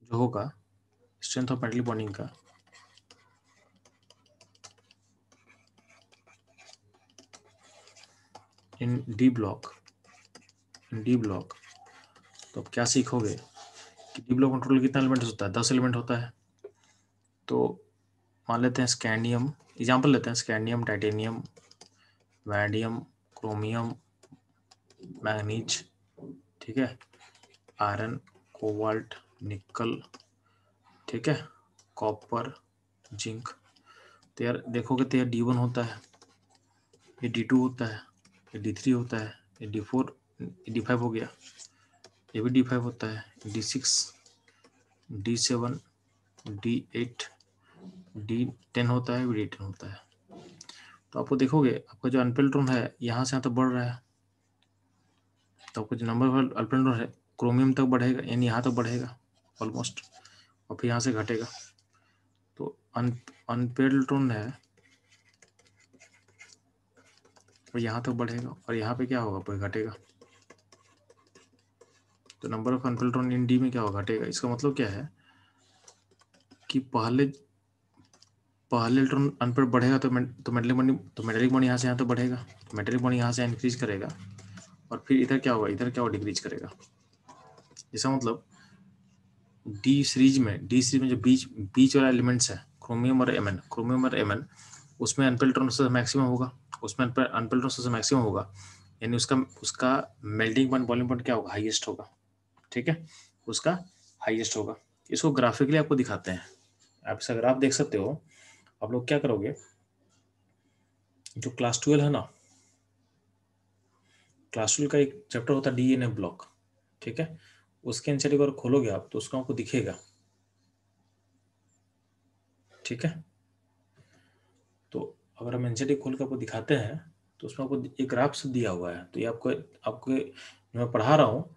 जो होगा स्ट्रेंथ ऑफ मेटलिक बॉन्डिंग का, इन डी ब्लॉक, तो आप क्या सीखोगे कि डी ब्लॉक कंट्रोल कितना एलिमेंट होता है, 10 एलिमेंट होता है। तो मान लेते हैं स्कैंडियम, एग्जाम्पल लेते हैं स्कैंडियम, टाइटेनियम, वैंडियम, क्रोमियम, मैग्नीज, ठीक है, आयरन, कोबाल्ट, निकल, ठीक है, कॉपर, जिंक। तो यार देखोगे तो यार D1 होता है, ये D2 होता है, ये D3 होता है, ये D4, D5 हो गया, ये भी D5 होता है, D6, D7, D8, D10 होता है, D10 होता है। तो आपको देखोगे आपका जो अनपेल्ट्रॉन है यहाँ से यहाँ तक बढ़ रहा है, तो आपका जो नंबर ऑफ अनपेल्ट्रॉन है क्रोमियम तक बढ़ेगा, यानी यहाँ तक बढ़ेगा ऑलमोस्ट, और फिर यहाँ से घटेगा। तो अनपेल्ट्रॉन है और यहाँ तक बढ़ेगा, और यहाँ पे क्या होगा, फिर घटेगा। तो नंबर ऑफ अनपेल्ट्रॉन इन डी में क्या होगा, घटेगा। इसका मतलब क्या है कि पहले इलेक्ट्रॉन अनपेयर बढ़ेगा तो मेटलिक बॉन्ड यहाँ से यहाँ तो बढ़ेगा, तो मेटलिक बॉन्ड यहाँ से इंक्रीज करेगा, और फिर इधर क्या होगा, डिक्रीज करेगा। इसका मतलब डी सीरीज में जो बीच वाला एलिमेंट्स है क्रोमियम और एमएन, उसमें अनपेल्ट्रॉन सबसे मैक्सिमम होगा, यानी उसका मेल्टिंग पॉइंट, बॉइलिंग पॉइंट क्या होगा, हाईएस्ट होगा, ठीक है, उसका हाईएस्ट होगा। इसको ग्राफिकली आपको दिखाते हैं। आप इसका ग्राफ देख सकते हो। आप लोग क्या करोगे, जो क्लास 12 है ना, क्लास 12 का एक चैप्टर होता है डीएनए ब्लॉक, ठीक है, उसके एनसीईआरटी अगर खोलोगे आप तो उसको आपको दिखेगा, ठीक है। तो अगर हम एनसीईआरटी खोल कर आपको दिखाते हैं तो उसमें आपको एक ग्राफ से दिया हुआ है। तो ये आपको मैं पढ़ा रहा हूँ,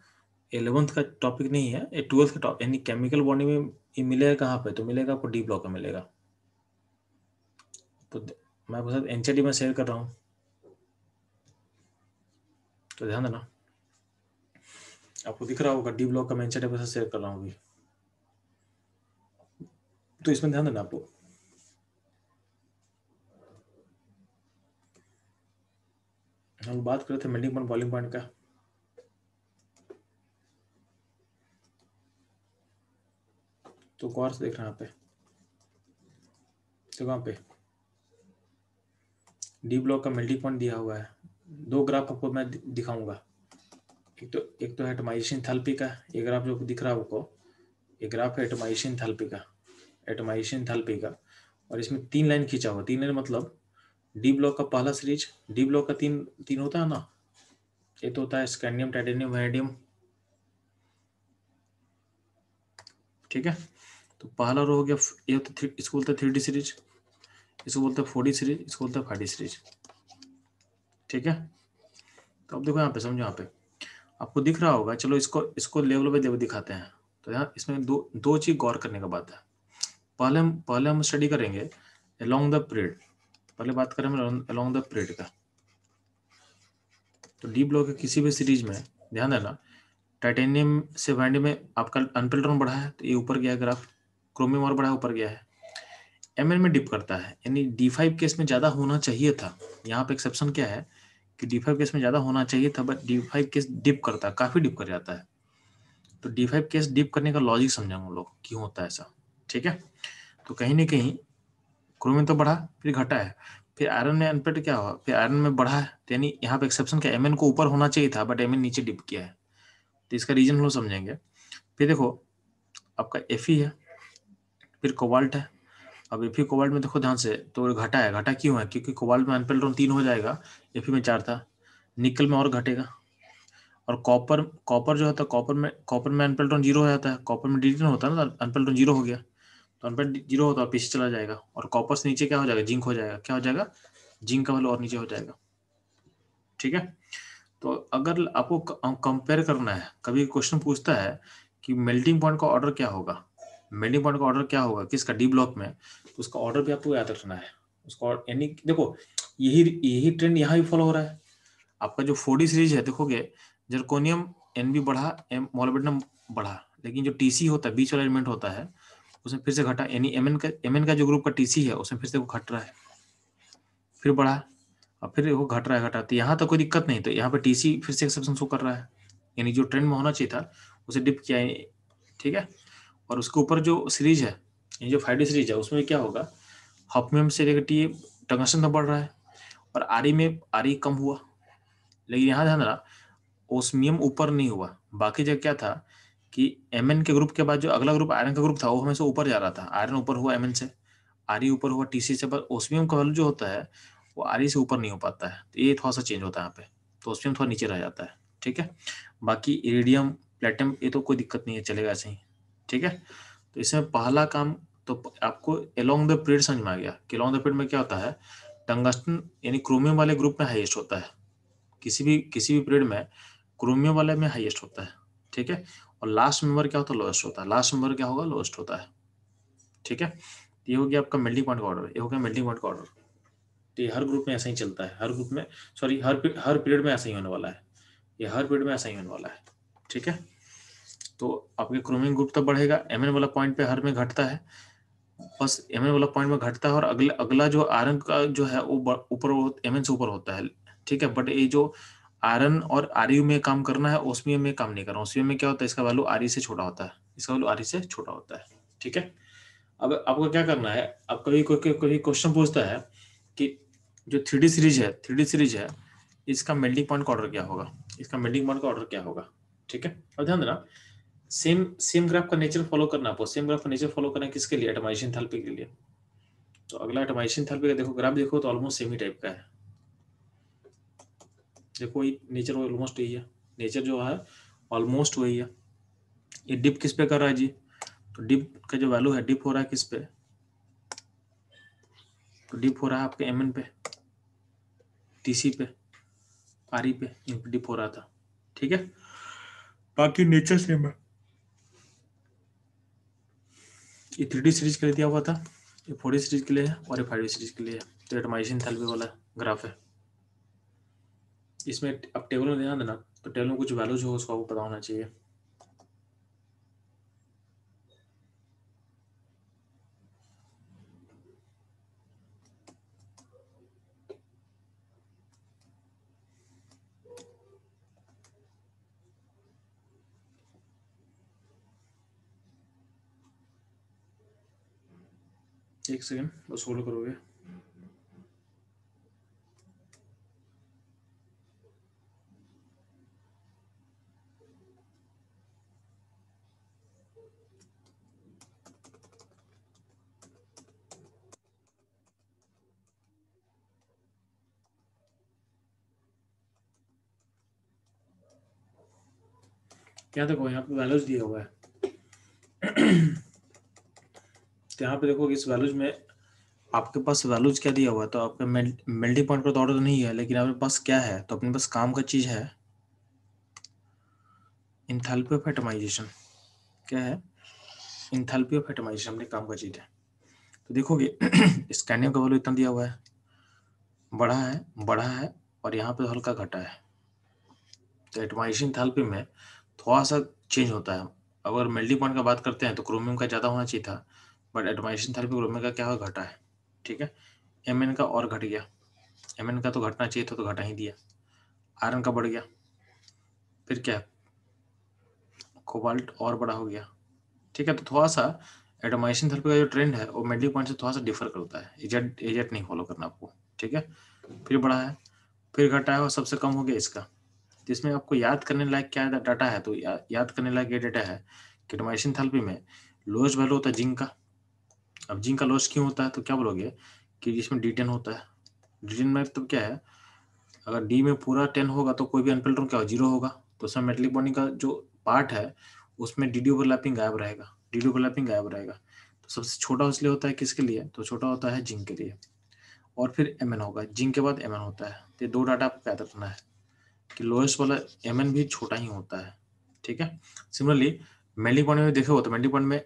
11th का टॉपिक नहीं है, ये 12th का टॉपिक, यानी केमिकल बॉन्डिंग में ये मिलेगा कहाँ पे, तो मिलेगा आपको डी ब्लॉक में मिलेगा। तो मैं आपके साथ एनसीईआरटी में शेयर कर रहा हूँ, तो ध्यान देना। आपको दिख रहा होगा डी ब्लॉक का मैं एनसीईआरटी के साथ शेयर कर रहा हूँ अभी, तो इसमें ध्यान देना आपको। हम बात कर रहे थे मेल्टिंग पॉइंट, बॉइलिंग पॉइंट का। तो गौर से देख रहे हैं यहाँ पे, तो कहाँ पे डी ब्लॉक का मेल्टिंग पॉइंट दिया हुआ है। दो ग्राफ आपको मैं दिखाऊंगा, एक तो है एटमाइजेशन एंथैल्पी का, ये ग्राफ जो दिख रहा है आपको, ये ग्राफ है एटमाइजेशन एंथैल्पी का, और इसमें 3 लाइन खींचा हुआ। 3 लाइन मतलब डी ब्लॉक का पहला सीरीज, डी ब्लॉक का तीन होता है ना, ये तो होता है स्कैंडियम, टाइटेनियम, वैनेडियम, ठीक है। तो पहला रो हो गया, ये होता है इसको बोलते हैं 3D सीरीज, इसको बोलते हैं 4D सीरीज, इसको बोलते हैं 5D सीरीज, ठीक है। तो अब देखो यहाँ पे, समझो यहाँ पे आपको दिख रहा होगा, चलो इसको इसको लेवल बाय लेवल दिखाते हैं। तो यहाँ इसमें दो दो चीज गौर करने का बात है। पहले हम स्टडी करेंगे अलोंग द पीरियड। पहले बात करें हम अलोंग द पीरियड का। तो डी ब्लॉक के किसी भी सीरीज में ध्यान देना, टाइटेनियम से वैंडियम में आपका अनपेल्ट्रॉन बढ़ा है तो ये ऊपर गया है ग्राफ, क्रोमियम और बढ़ा ऊपर गया है। एमएन में डिप करता है, यानी D5 केस में ज़्यादा होना चाहिए था। यहाँ पे एक्सेप्शन क्या है कि D5 केस में ज़्यादा होना चाहिए था, बट D5 केस डिप करता है, काफ़ी डिप कर जाता है। तो D5 केस डिप करने का लॉजिक समझेंगे हम लोग क्यों होता है ऐसा, ठीक है। तो कहीं ना कहीं क्रोमियम तो बढ़ा फिर घटा है, फिर आयरन में अनपेल्ट क्या हुआ, फिर आयरन में बढ़ा है, तो यानी यहाँ पे एक्सेप्शन क्या, एमएन को ऊपर होना चाहिए था बट एमएन नीचे डिप किया है। तो इसका रीजन हम लोग समझेंगे। फिर देखो आपका Fe है, फिर कोबाल्ट है। अब Fe कोबाल्ट में देखो ध्यान से, तो घटा है, घटा क्यों है, क्योंकि कोबाल्ट में अनपेल्ट्रॉन 3 हो जाएगा, Fe में 4 था। निकल में और घटेगा। और कॉपर कॉपर जो होता है, कॉपर में अनपेल्ट्रॉन 0 हो जाता है, कॉपर में डिटेन होता है ना, तो अनपेल्ट्रॉन 0 हो गया, तो अनपेल्ट 0 होता है पीछे चला जाएगा। और कॉपर से नीचे क्या हो जाएगा, जिंक हो जाएगा। क्या हो जाएगा, जिंक का वैल्यू और नीचे हो जाएगा, ठीक है। तो अगर आपको कंपेयर करना है, कभी क्वेश्चन पूछता है कि मेल्टिंग पॉइंट का ऑर्डर क्या होगा, मेल्टिंग पॉइंट का ऑर्डर क्या होगा किसका, डी ब्लॉक में, तो उसका ऑर्डर भी आपको याद रखना है। उसका यानी देखो यही यही ट्रेंड यहाँ भी फॉलो हो रहा है। आपका जो 4D सीरीज है देखोगे, जर्कोनियम Nb बढ़ा, मोलिब्डेनम बढ़ा, लेकिन जो टीसी होता है, बीच वाला एलिमेंट होता है, उसमें फिर से घटा, यानी एमएन का जो ग्रुप का टीसी है उसमें फिर से वो घट रहा है, फिर बढ़ा, और फिर वो घट रहा है, घटा। तो यहाँ तक कोई दिक्कत नहीं, तो यहाँ पे टीसी फिर से एक्सेप्शन शो कर रहा है, यानी जो ट्रेंड में होना चाहिए था उसे डिप किया है, ठीक है। और उसके ऊपर जो सीरीज है, ये जो 5D सीरीज है, उसमें क्या होगा, हॉफनियम से लेकर टी टंगस्टन तक बढ़ रहा है, और आरी में आरी कम हुआ। लेकिन यहाँ ध्यान देना, ओस्मियम ऊपर नहीं हुआ। बाकी जगह क्या था कि एमएन के ग्रुप के बाद जो अगला ग्रुप आयरन का ग्रुप था वो हमेशा ऊपर जा रहा था, आयरन ऊपर हुआ एमएन से, आरी ऊपर हुआ टीसी से, पर ओस्मियम का वैल्यू जो होता है वो आरी से ऊपर नहीं हो पाता है, तो ये थोड़ा सा चेंज होता है यहाँ पे, तो ओस्मियम थोड़ा नीचे रह जाता है, ठीक है। बाकी इरिडियम प्लेटिनम ये तो कोई दिक्कत नहीं है, चलेगा ऐसे ही, ठीक है। तो इसमें पहला काम तो आपको अलोंग द पीरियड समझ में आ गया कि अलोंग द पीरियड में क्या होता है, टंगस्टन यानी क्रोमियम वाले ग्रुप में हाईएस्ट होता है, किसी भी पीरियड में क्रोमियम वाले में हाईएस्ट होता है, ठीक है। और लास्ट मेंबर क्या होता है, लोएस्ट होता है। लास्ट मेंबर क्या होगा, लोएस्ट होता है, ठीक है। ये हो गया आपका मेल्टिंग पॉइंट का ऑर्डर, ये हो गया मेल्टिंग पॉइंट का ऑर्डर। तो ये हर ग्रुप में ऐसा ही चलता है, हर ग्रुप में, सॉरी हर पीरियड में ऐसा ही होने वाला है, ये हर पीरियड में ऐसा ही होने वाला है, ठीक है। तो आपके क्रोमियम ग्रुप तब बढ़ेगा, एमएन वाला पॉइंट पे हर में घटता है, बस एमएन वाला पॉइंट में घटता है, और अगला अगला जो आयरन का जो है वो ऊपर एमएन से ऊपर होता है, ठीक है। बट ये जो आयरन और आरयू में काम करना है, ओस्मियम में काम नहीं करना। ओस्मियम में क्या होता है, इसका वैल्यू आरई से छोटा होता है, इसका वैल्यू आरई से छोटा होता है, ठीक है। अब आपको क्या करना है, अब कभी कोई क्वेश्चन पूछता है कि जो 3D सीरीज है इसका मेल्टिंग पॉइंट का ऑर्डर क्या होगा, इसका मेल्टिंग पॉइंट का ऑर्डर क्या होगा, ठीक है। अब ध्यान देना, सेम सेम ग्राफ का नेचर फॉलो करना, आपको सेम ग्राफ का नेचर फॉलो करना है, किसके लिए, एटमाइसिन एंथैल्पी के लिए। तो अगला एटमाइसिन एंथैल्पी का देखो ग्राफ, देखो तो ऑलमोस्ट सेम ही टाइप का है, देखो ये नेचर ऑलमोस्ट यही है, नेचर जो है ऑलमोस्ट वही है। ये डिप किस पे कर रहा है जी, तो डिप का जो वैल्यू है, डिप हो रहा है किस पे, तो डिप हो रहा है आपके एमएन पे, टीसी पे, आरई पे, इन पे डिप हो रहा था, ठीक है। बाकी नेचर सेम है। ये 3D सीरीज के लिए दिया हुआ था, ये 4D सीरीज के लिए है, और ये 5D सीरीज के लिए है। तो एटमाइसिन एंथैल्पी वाला ग्राफ है। इसमें अब टेबल में ध्यान देना, तो टेबल में कुछ वैल्यूज हो उसको आपको पता होना चाहिए। एक सेकेंड बस होल्ड करोगे। क्या देखो यहाँ पे वैल्यूज दिया हुआ है, तो यहाँ पे देखो इस वैल्यूज में आपके पास वैल्यूज क्या दिया हुआ है, तो आपका मेल्टिंग पॉइंट का तो ऑर्डर तो नहीं है, लेकिन आपके पास क्या है, तो अपने पास काम का चीज है इंथैल्पी ऑफ एटमाइजेशन। क्या है? इंथैल्पी ऑफ एटमाइजेशन अपने काम का चीज है। तो देखोगे स्कैंडियम का वैल्यू इतना दिया हुआ है, बढ़ा है और यहाँ पे हल्का घटा है। तो एटमाइजेशन इंथैल्पी में थोड़ा सा चेंज होता है। अगर मेल्टिंग पॉइंट का बात करते हैं तो क्रोमियम का ज़्यादा होना चाहिए था, बट एटमाइजेशन इंथैल्पी क्रोमियम का क्या हुआ, घटा है। ठीक है, एम का और घट गया, एम का तो घटना चाहिए था तो घटा ही दिया। आयरन का बढ़ गया, फिर क्या, कोबाल्ट और बड़ा हो गया। ठीक है, तो थोड़ा सा एटमाइजेशन इंथैल्पी का जो ट्रेंड है वो मेल्टिंग पॉइंट से थोड़ा सा डिफर करता है। एजेट एजेट नहीं फॉलो करना आपको। ठीक है, फिर बढ़ा है, फिर घटा है और सबसे कम हो गया इसका। तो इसमें आपको याद करने लायक क्या डाटा है, तो याद करने लायक ये डाटा है कि एटमाइजेशन इंथैल्पी में लोएस्ट वैल्यू होता है जिंक का। अब जिंक का लोएस्ट क्यों होता है, तो क्या बोलोगे कि जिसमें D10 होता है। D10 में तो क्या है, अगर डी में पूरा 10 होगा तो कोई भी अनपेल्ट्रॉन क्या हो, 0 होगा। तो उसमें मेटलिक बॉन्डिंग का जो पार्ट है उसमें डी ओवरलैपिंग गायब रहेगा, डी ओवरलैपिंग गायब रहेगा। तो सबसे छोटा इसलिए होता है किसके लिए, तो छोटा होता है जिंक के लिए। और फिर Mn होगा, जिंक के बाद Mn होता है। तो ये दो डाटा आपको याद रखना है कि लोएस्ट वाला Mn भी छोटा ही होता है। ठीक है, सिमिलरली मेल्टिंग पॉइंट में देखे हो तो मेल्टिंग पॉइंट में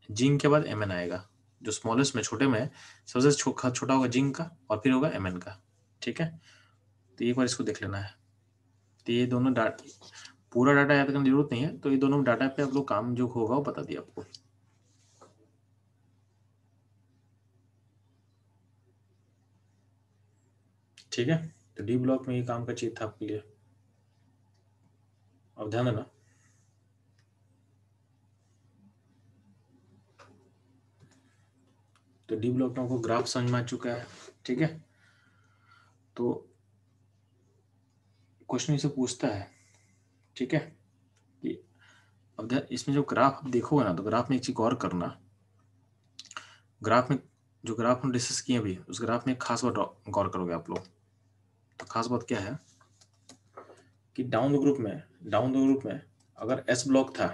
जिंक के बाद Mn आएगा। जो स्मॉलेस्ट में छोटे में सबसे छोटा होगा जिंक का और फिर होगा Mn का। ठीक है, तो एक बार इसको देख लेना है। तो ये दोनों डाटा, पूरा डाटा याद करने की जरूरत नहीं है, तो ये दोनों डाटा पे आप लोग काम जो होगा वो बता दिया आपको। ठीक है, तो डी ब्लॉक में ये काम का चीज था आपके लिए, अब ध्यान देना। तो डी ब्लॉक में आपको ग्राफ समझ में आ चुका है। ठीक है, तो क्वेश्चन इसे पूछता है, ठीक है, कि अब इसमें जो ग्राफ आप देखोगे ना, तो ग्राफ में एक चीज गौर करना। ग्राफ में जो ग्राफ हम डिस्कस किए अभी, उस ग्राफ में एक खास बात गौर करोगे आप लोग। तो खास बात क्या है कि डाउन द ग्रुप में अगर एस ब्लॉक था,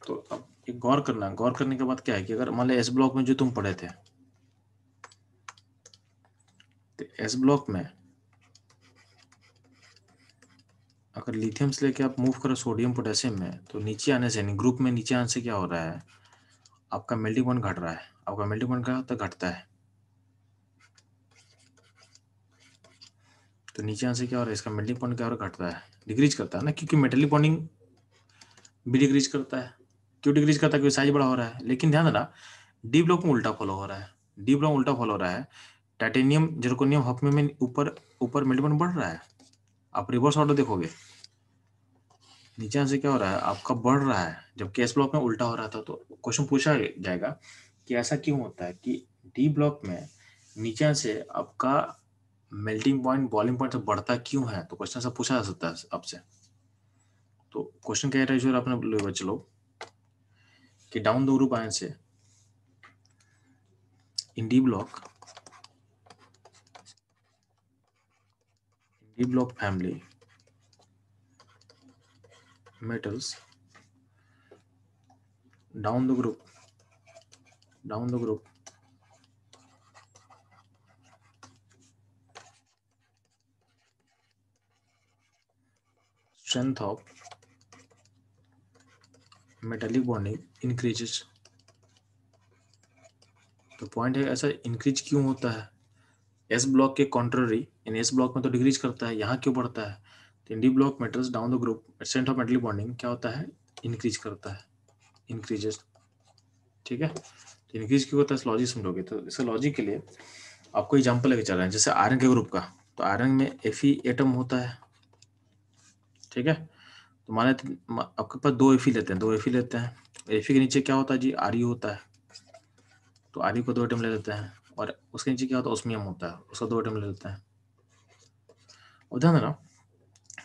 तो अब एक गौर करना, गौर करने के बाद क्या है कि अगर मान लो एस ब्लॉक में जो तुम पढ़े थे, तो एस ब्लॉक में अगर लिथियम से लेके आप मूव करो सोडियम पोटेशियम में, तो नीचे आने से नहीं, ग्रुप में नीचे आने से क्या हो रहा है, आपका मेल्टिंग पॉइंट घट रहा है। आपका मेल्टिंग पॉइंट क्या होता है, घटता है। तो नीचे आने से क्या हो रहा है, इसका मेल्टिंग पॉइंट क्या हो रहा है, घटता है, डिक्रीज करता है ना, क्योंकि मेटलिक बॉन्डिंग भी डिक्रीज करता है। क्यों डिक्रीज करता है, क्योंकि साइज बड़ा हो रहा है। लेकिन ध्यान देना, डी ब्लॉक में उल्टा फॉलो हो रहा है। डी ब्लॉक में उल्टा फॉलो हो रहा है, टाइटेनियम जर्कोनियम हफमे में ऊपर ऊपर मेल्टिंग पॉइंट बढ़ रहा है। आप रिवर्स ऑर्डर देखोगे, नीचे से क्या हो रहा है, आपका बढ़ रहा है, जबकि एस ब्लॉक में उल्टा हो रहा था। तो क्वेश्चन पूछा जाएगा कि ऐसा क्यों होता है कि डी ब्लॉक में नीचे से आपका मेल्टिंग पॉइंट बॉइलिंग पॉइंट से बढ़ता क्यों है। तो क्वेश्चन सब पूछा जा सकता है आपसे। तो क्वेश्चन कह रहे हैं अपने बच्चे लोग कि डाउन द ग्रुप आयन से इन d block family metals down the group strength of metallic bonding increases। तो पॉइंट है ऐसा इंक्रीज क्यों होता है, एस ब्लॉक के कॉन्ट्ररी इन एस ब्लॉक में तो डिक्रीज करता है, यहाँ क्यों बढ़ता है। तो इन d block metals down the group strength of metallic bonding क्या होता है, इंक्रीज करता है, इंक्रीजेस। ठीक है, तो इंक्रीज क्यों होता है, इस लॉजिक समझोगे। तो इसका लॉजिक के लिए आपको एग्जाम्पल लेके चल रहे हैं, जैसे आयरन के ग्रुप का। तो आयरन में Fe एटम होता है। ठीक है, तो माने आपके पास दो Fe लेते हैं, Fe के नीचे क्या होता है जी, Re होता है। तो Re को 2 एटम ले लेते हैं, और उसके नीचे क्या होता है, ओस्मियम होता है, उसका 2 एटम ले लेते हैं। और ध्यान देना,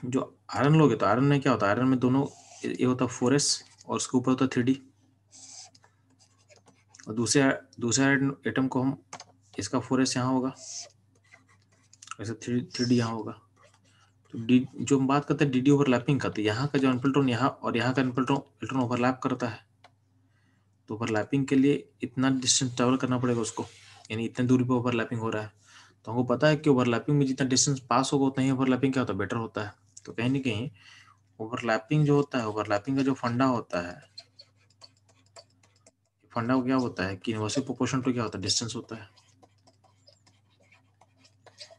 जो आयरन लोगे तो आयरन में क्या होता है, आयरन में दोनों ये होता है 4s और उसके ऊपर होता है 3d। और दूसरे एटम को हम, इसका 4s यहाँ होगा, ऐसे 3d यहाँ होगा। तो डी जो हम बात करते हैं डी ओवरलैपिंग का, तो यहाँ का जो अनपेल्ट्रॉन यहाँ और यहाँ का अनपेल्ट्रॉन ओवरलैप करता है। तो ओवरलैपिंग के लिए इतना डिस्टेंस ट्रेवल करना पड़ेगा उसको, यानी इतने दूरी पे ओवरलैपिंग हो रहा है। तो हमको पता है कि ओवरलैपिंग में जितना डिस्टेंस पास होगा उतना ही ओवरलैपिंग क्या होता है, बेटर होता है। तो कहीं ना कहीं ओवरलैपिंग जो होता है, ओवरलैपिंग का जो फंडा होता है, फंडा क्या होता है कि इनवर्सली प्रोपोर्शनल टू क्या होता है, डिस्टेंस होता है।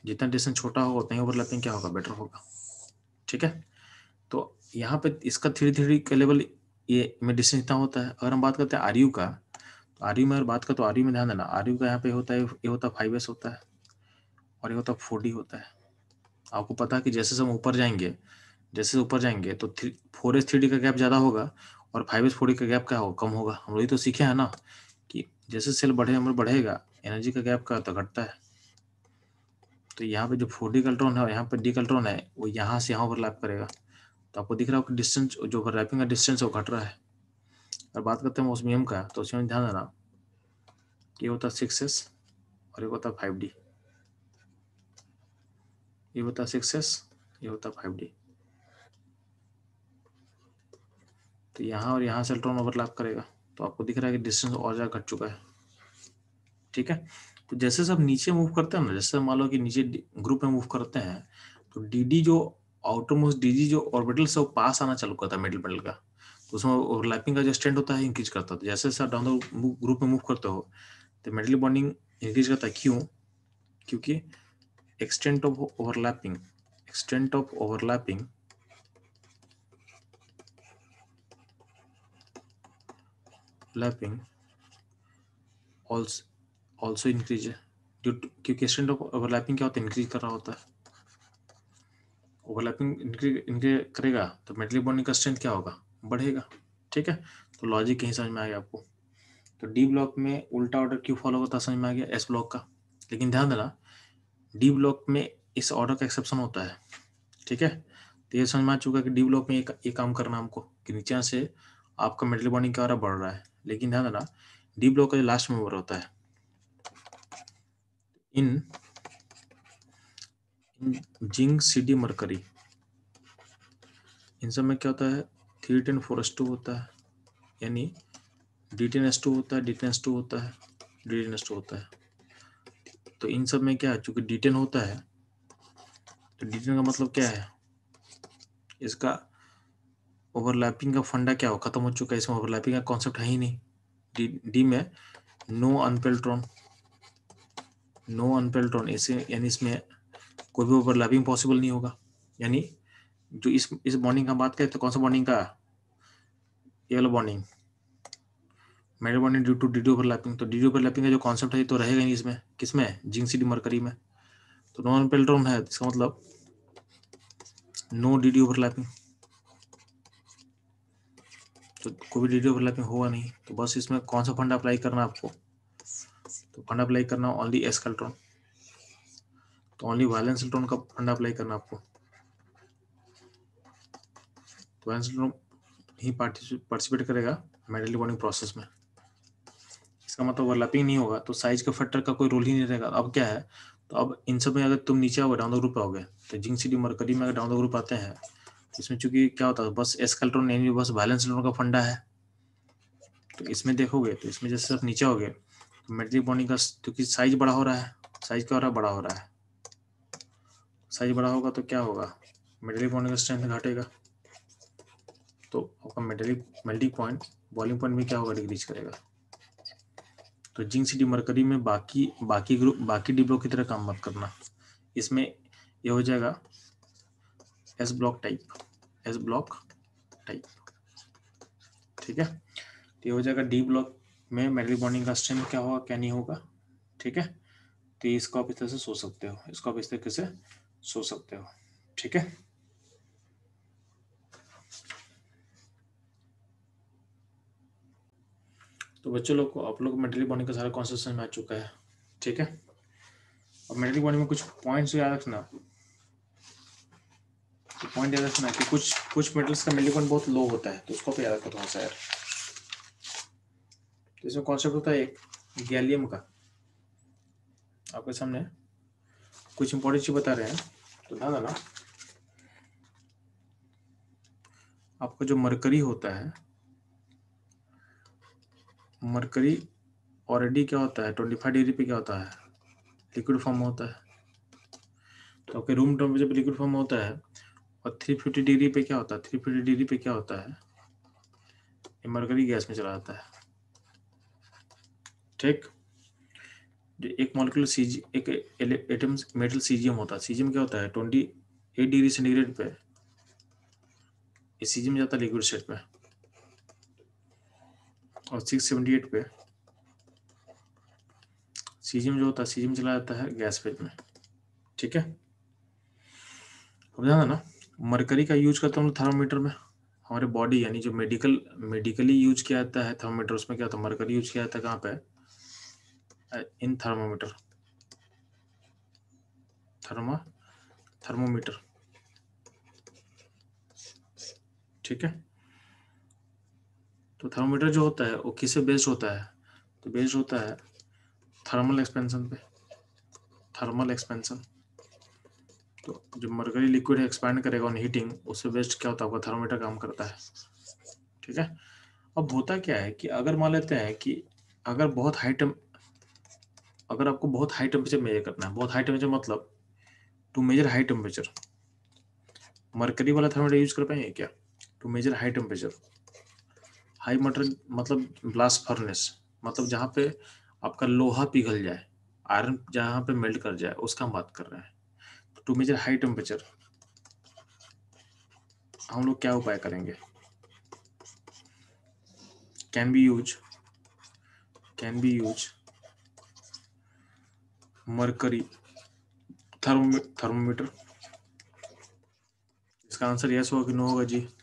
जितना डिस्टेंस छोटा होगा उतना ही ओवरलैपिंग क्या होगा, बेटर होगा। ठीक है, तो यहाँ पे इसका थ्री का लेवल ये में डिस्टेंस इतना होता है। अगर हम बात करते हैं आरयू का, तो आरयू में अगर बात करें तो आरयू में ध्यान देना, आरयू का यहाँ पे होता है, ये होता है 5s होता है और ये होता है 4d होता है। आपको पता है कि जैसे हम ऊपर जाएंगे, जैसे ऊपर जाएंगे तो 4s 3d का गैप ज़्यादा होगा और 5s 4d का गैप क्या होगा, कम होगा। हम लोग तो सीखे हैं ना कि जैसे सेल बढ़ेगा एनर्जी का गैप क्या होता है, घटता है। तो यहाँ पे जो 4d इलेक्ट्रॉन है और यहाँ पे d इलेक्ट्रॉन है, वो यहाँ से यहाँ ओवरलैप करेगा। तो आपको दिख रहा होगा कि डिस्टेंस जो ओवरलैपिंग का डिस्टेंस है वो घट रहा है। और बात करते हैं ओस्मियम का, तो उसमें ध्यान देना ये होता है 6s और ये होता है 5d, ये होता है 6s, ये होता है 5d। तो यहाँ और यहाँ से इलेक्ट्रॉन ओवरलैप करेगा, तो आपको दिख रहा है कि डिस्टेंस और ज़्यादा घट चुका है। ठीक है, तो जैसे सब नीचे मूव करते हैं ना, जैसे मान लो कि नीचे ग्रुप में मूव करते हैं, तो डी जो आउटर मोस्ट डी जो ऑर्बिटल से वो पास आना चालू करता है मिडिल मेटल का, तो उसमें ओवरलैपिंग का जो स्ट्रेंथ होता है इंक्रीज करता है। तो जैसे सर डाउन द ग्रुप में मूव करते हो तो मेटल बॉन्डिंग इंक्रीज करता है। क्यों? क्योंकि extent of overlapping also increase है, क्योंकि एक्सटेंट ऑफ ओवरलैपिंग क्या होता है, इंक्रीज कर रहा होता है। ओवरलैपिंग इंक्रीज करेगा तो मेटल बॉन्डिंग का स्ट्रेंथ क्या होगा, बढ़ेगा। ठीक है, तो लॉजिक कहीं समझ में आ गया आपको। तो डी ब्लॉक में उल्टा ऑर्डर क्यों फॉलो होता है समझ में आ गया, एस ब्लॉक का। लेकिन ध्यान देना डी ब्लॉक में इस ऑर्डर का एक्सेप्शन होता है। ठीक है, तो ये समझ में आ चुका कि डी ब्लॉक में ये काम करना हमको कि नीचे से आपका मेटल बॉन्डिंग क्या हो रहा है, बढ़ रहा है। लेकिन ध्यान देना डी ब्लॉक का जो लास्ट मेंबर होता है इन जिंक सीडी मरकरी, इन सब में क्या होता है 310 4s2 होता है, यानी D10S2 होता है, D10S2 होता है, D10S2 होता है। तो इन सब में क्या है, चूंकि D10 होता है तो D10 का मतलब क्या है, इसका ओवरलैपिंग का फंडा क्या हो, खत्म हो चुका है, इसमें ओवरलैपिंग का कॉन्सेप्ट है ही नहीं। डी में नो अनपेल्ट्रॉन ऐसे, यानी इसमें कोई भी ओवरलैपिंग पॉसिबल नहीं होगा। यानी जो इस बॉन्डिंग का बात करें तो कौन सा बॉन्डिंग का, ये वाला bonding metal bonding due to D overlapping. तो डी ओवरलैपिंग का जो कॉन्सेप्ट है तो रहेगा नहीं इसमें, किसमें, जिंक सीडी मरकरी में। तो नो अनपेल्ट्रॉन है, इसका मतलब नो डी ओवरलैपिंग, तो कोई भी डी ओवरलैपिंग होगा नहीं। तो बस इसमें कौन सा फंडा अप्लाई करना है आपको, तो फंडा अप्लाई करना ओनली एस इलेक्ट्रॉन, तो ओनली वैलेंस इलेक्ट्रॉन का फंडा अप्लाई करना आपको। तो वैलेंस इलेक्ट्रॉन ही पार्टिसिपेट करेगा मेटल बॉन्डिंग प्रोसेस में। इसका मतलब ओवरलैपिंग नहीं होगा तो साइज का फैक्टर का कोई रोल ही नहीं रहेगा। अब क्या है, तो अब इन सब में अगर तुम नीचे आओगे डाउन द ग्रुप आओगे, तो जिंक सीडी मरकरी में अगर डाउन द ग्रुप आते हैं इसमें चूंकि क्या होता है, बस एस इलेक्ट्रॉन यानी बस वैलेंस इलेक्ट्रॉन का फंडा है। तो इसमें देखोगे तो इसमें जैसे आप नीचे आओगे तो मेटल बॉन्डिंग का, क्योंकि साइज बड़ा हो रहा है, साइज क्या हो रहा है, बड़ा हो रहा है। साइज बड़ा होगा तो क्या होगा, मेटल बॉन्डिंग का स्ट्रेंथ घटेगा, तो आपका मेल्टिंग पॉइंट बॉइलिंग पॉइंट में क्या होगा, डिक्रीज करेगा। तो जिंक सीडी मरकरी में बाकी डी ब्लॉक की तरह काम मत करना। इसमें ये हो जाएगा एस ब्लॉक टाइप। ठीक है, तो ये हो जाएगा डी ब्लॉक में मेटल बॉन्डिंग का स्ट्रेंथ क्या होगा, क्या नहीं होगा। ठीक है, तो इसको आप इस तरह से सोच सकते हो, इसको आप इस तरीके से सोच सकते हो। ठीक है, तो बच्चों लोग को आप लोग मेटल बॉन्डिंग का सारा कॉन्सेप्ट समझ में आ चुका है। ठीक है, अब मेटल बॉन्डिंग में कुछ पॉइंट्स याद रखना, पॉइंट याद रखना कि कुछ मेटल्स का मेटल बॉन्ड बहुत लो होता है, तो उसको आप याद रखो थोड़ा सा यार। तो इसमें कॉन्सेप्ट होता है एक गैलियम का, आपके सामने कुछ इंपॉर्टेंट चीज बता रहे हैं, तो ध्यान देना। आपका जो मरकरी होता है, मरकरी ऑलरेडी क्या होता है 25 डिग्री पे क्या होता है लिक्विड फॉर्म होता है, तो आपके रूम टेम्परेचर पे लिक्विड फॉर्म होता है, और 350 डिग्री पे क्या होता है 350 डिग्री पे क्या होता है ये मरकरी गैस में चला जाता है। ठीक, जो एक मॉलिक्यूल सीजी एक एटम मेटल सीजियम होता है, सीजियम क्या होता है 28 डिग्री सेंटीग्रेड पे ये सीजियम जाता है लिक्विड स्टेट पे, और 678 पे सीजियम जो होता है सीजियम चला जाता है गैस फेज में। ठीक है, अब ध्यान देना मरकरी का यूज करते हैं हम लोग थर्मामीटर में, हमारे बॉडी यानी जो मेडिकली यूज किया जाता है थर्मामीटर, उसमें क्या होता है मरकरी यूज किया जाता है कहाँ पे इन थर्मोमीटर। ठीक है, तो थर्मोमीटर जो होता है वो किससे बेस्ड होता है, तो बेस्ड होता है थर्मल एक्सपेंशन पे, थर्मल एक्सपेंशन। तो जो मरकरी लिक्विड है एक्सपैंड करेगा ऑन हीटिंग, उससे बेस्ड क्या होता है आपका थर्मोमीटर काम करता है। ठीक है, अब होता क्या है कि अगर मान लेते हैं कि अगर अगर आपको बहुत हाई टेम्परेचर मेजर करना है, बहुत हाई टेम्परेचर मतलब to measure high temperature, mercury वाला थर्मोमीटर यूज कर पाएंगे क्या to measure high temperature, high मतलब ब्लास्ट फर्नेस, मतलब जहाँ पे आपका लोहा पिघल जाए, आयरन जहाँ पे मेल्ट कर जाए उसका हम बात कर रहे हैं। तो टू मेजर हाई टेम्परेचर हम लोग क्या उपाय करेंगे, can be use mercury thermometer. इसका आंसर यस होगा कि नो होगा जी, इसका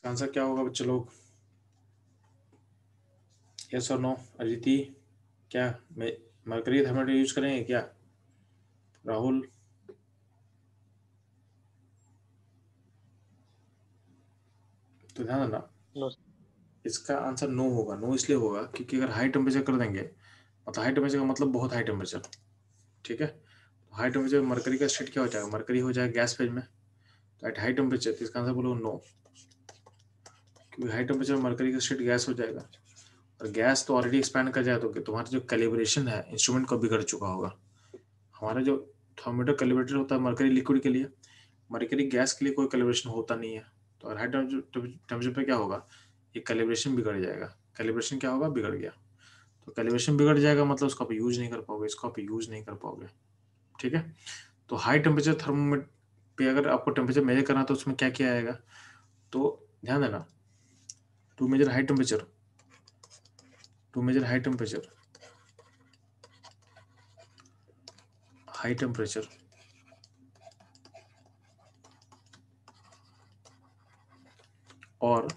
आंसर क्या होगा बच्चे लोग, यस और नो। अदिति क्या मरकरी थर्मोमीटर यूज करेंगे क्या, राहुल तो ध्यान देना नो। इसका आंसर नो होगा। नो इसलिए होगा क्योंकि अगर हाई टेम्परेचर कर देंगे, मतलब हाई टेम्परेचर का मतलब बहुत हाई टेम्परेचर। ठीक है, हाई टेम्परेचर मरकरी का स्टेट क्या हो जाएगा, मरकरी हो जाएगा गैस फेज में, तो एट हाई टेम्परेचर, तो इसका आंसर बोलो नो, क्योंकि हाई टेम्परेचर मरकरी का स्टेट गैस हो जाएगा, और गैस तो ऑलरेडी एक्सपैंड कर जाए तो तुम्हारा जो कैलिब्रेशन है इंस्ट्रूमेंट का बिगड़ चुका होगा। हमारा जो थर्मोमीटर कैलिब्रेटेड होता है मरकरी लिक्विड के लिए, मरकरी गैस के लिए कोई कैलिब्रेशन होता नहीं है। तो हाई टेम्परेचर पे क्या होगा, ये कैलिब्रेशन बिगड़ जाएगा, कैलिब्रेशन क्या होगा बिगड़ गया, तो कैलिब्रेशन बिगड़ जाएगा मतलब उसको आप यूज नहीं कर पाओगे, इसको आप यूज नहीं कर पाओगे। ठीक है, तो हाई टेम्परेचर थर्मोमीटर पे अगर आपको टेम्परेचर मेजर करना है तो उसमें क्या किया जाएगा, तो ध्यान देना to measure high temperature, to measure high temperature, high temperature और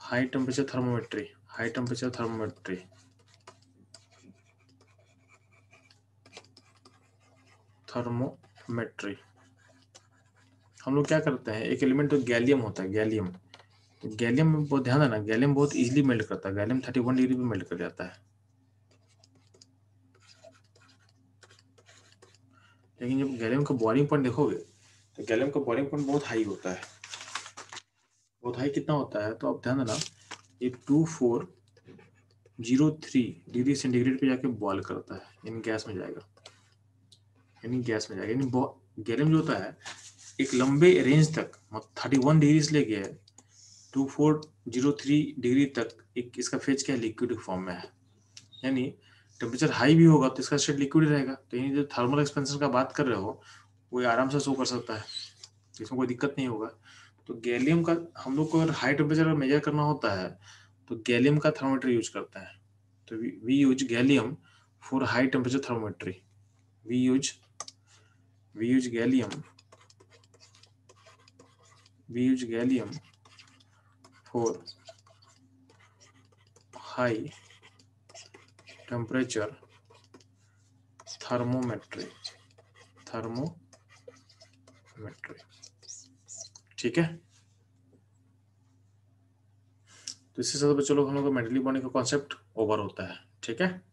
high temperature thermometry, high temperature thermometry, thermometry हम लोग क्या करते हैं, एक एलिमेंट तो गैलियम होता है, गैलियम, तो गैलियम में बहुत ध्यान देना, गैलियम बहुत इजीली मेल्ट करता है, गैलियम 31 डिग्री पे मेल्ट कर जाता है, लेकिन जब गैलियम का बॉइलिंग पॉइंट देखोगे तो गैलियम का बॉइलिंग पॉइंट बहुत हाई होता है, बहुत हाई कितना होता है, तो आप ध्यान देना ये 2403 डिग्री सेंटीग्रेड पे जाके बॉयल करता है, यानी गैस में जाएगा, यानी गैस में जाएगा, यानी गैलियम जो होता है एक लंबे रेंज तक, मतलब 31 डिग्री से लेके 2403 डिग्री तक एक इसका फेज क्या है लिक्विड फॉर्म में है, यानी टेम्परेचर हाई भी होगा तो इसका स्टेट लिक्विड रहेगा, तो यानी जो थर्मल एक्सपेंशन का बात कर रहे हो वो आराम से शो कर सकता है, इसमें कोई दिक्कत नहीं होगा। तो गैलियम का हम लोग को अगर हाई टेम्परेचर पर मेजर करना होता है तो गैलियम का थर्मोमीटर यूज करता है, तो we use gallium for high temperature thermometry, we use gallium, we use gallium for high temperature thermometry, thermometry. ठीक है, तो इससे सब बच्चों लोग हम लोग का मेंटली बॉडी का कॉन्सेप्ट ओवर होता है। ठीक है।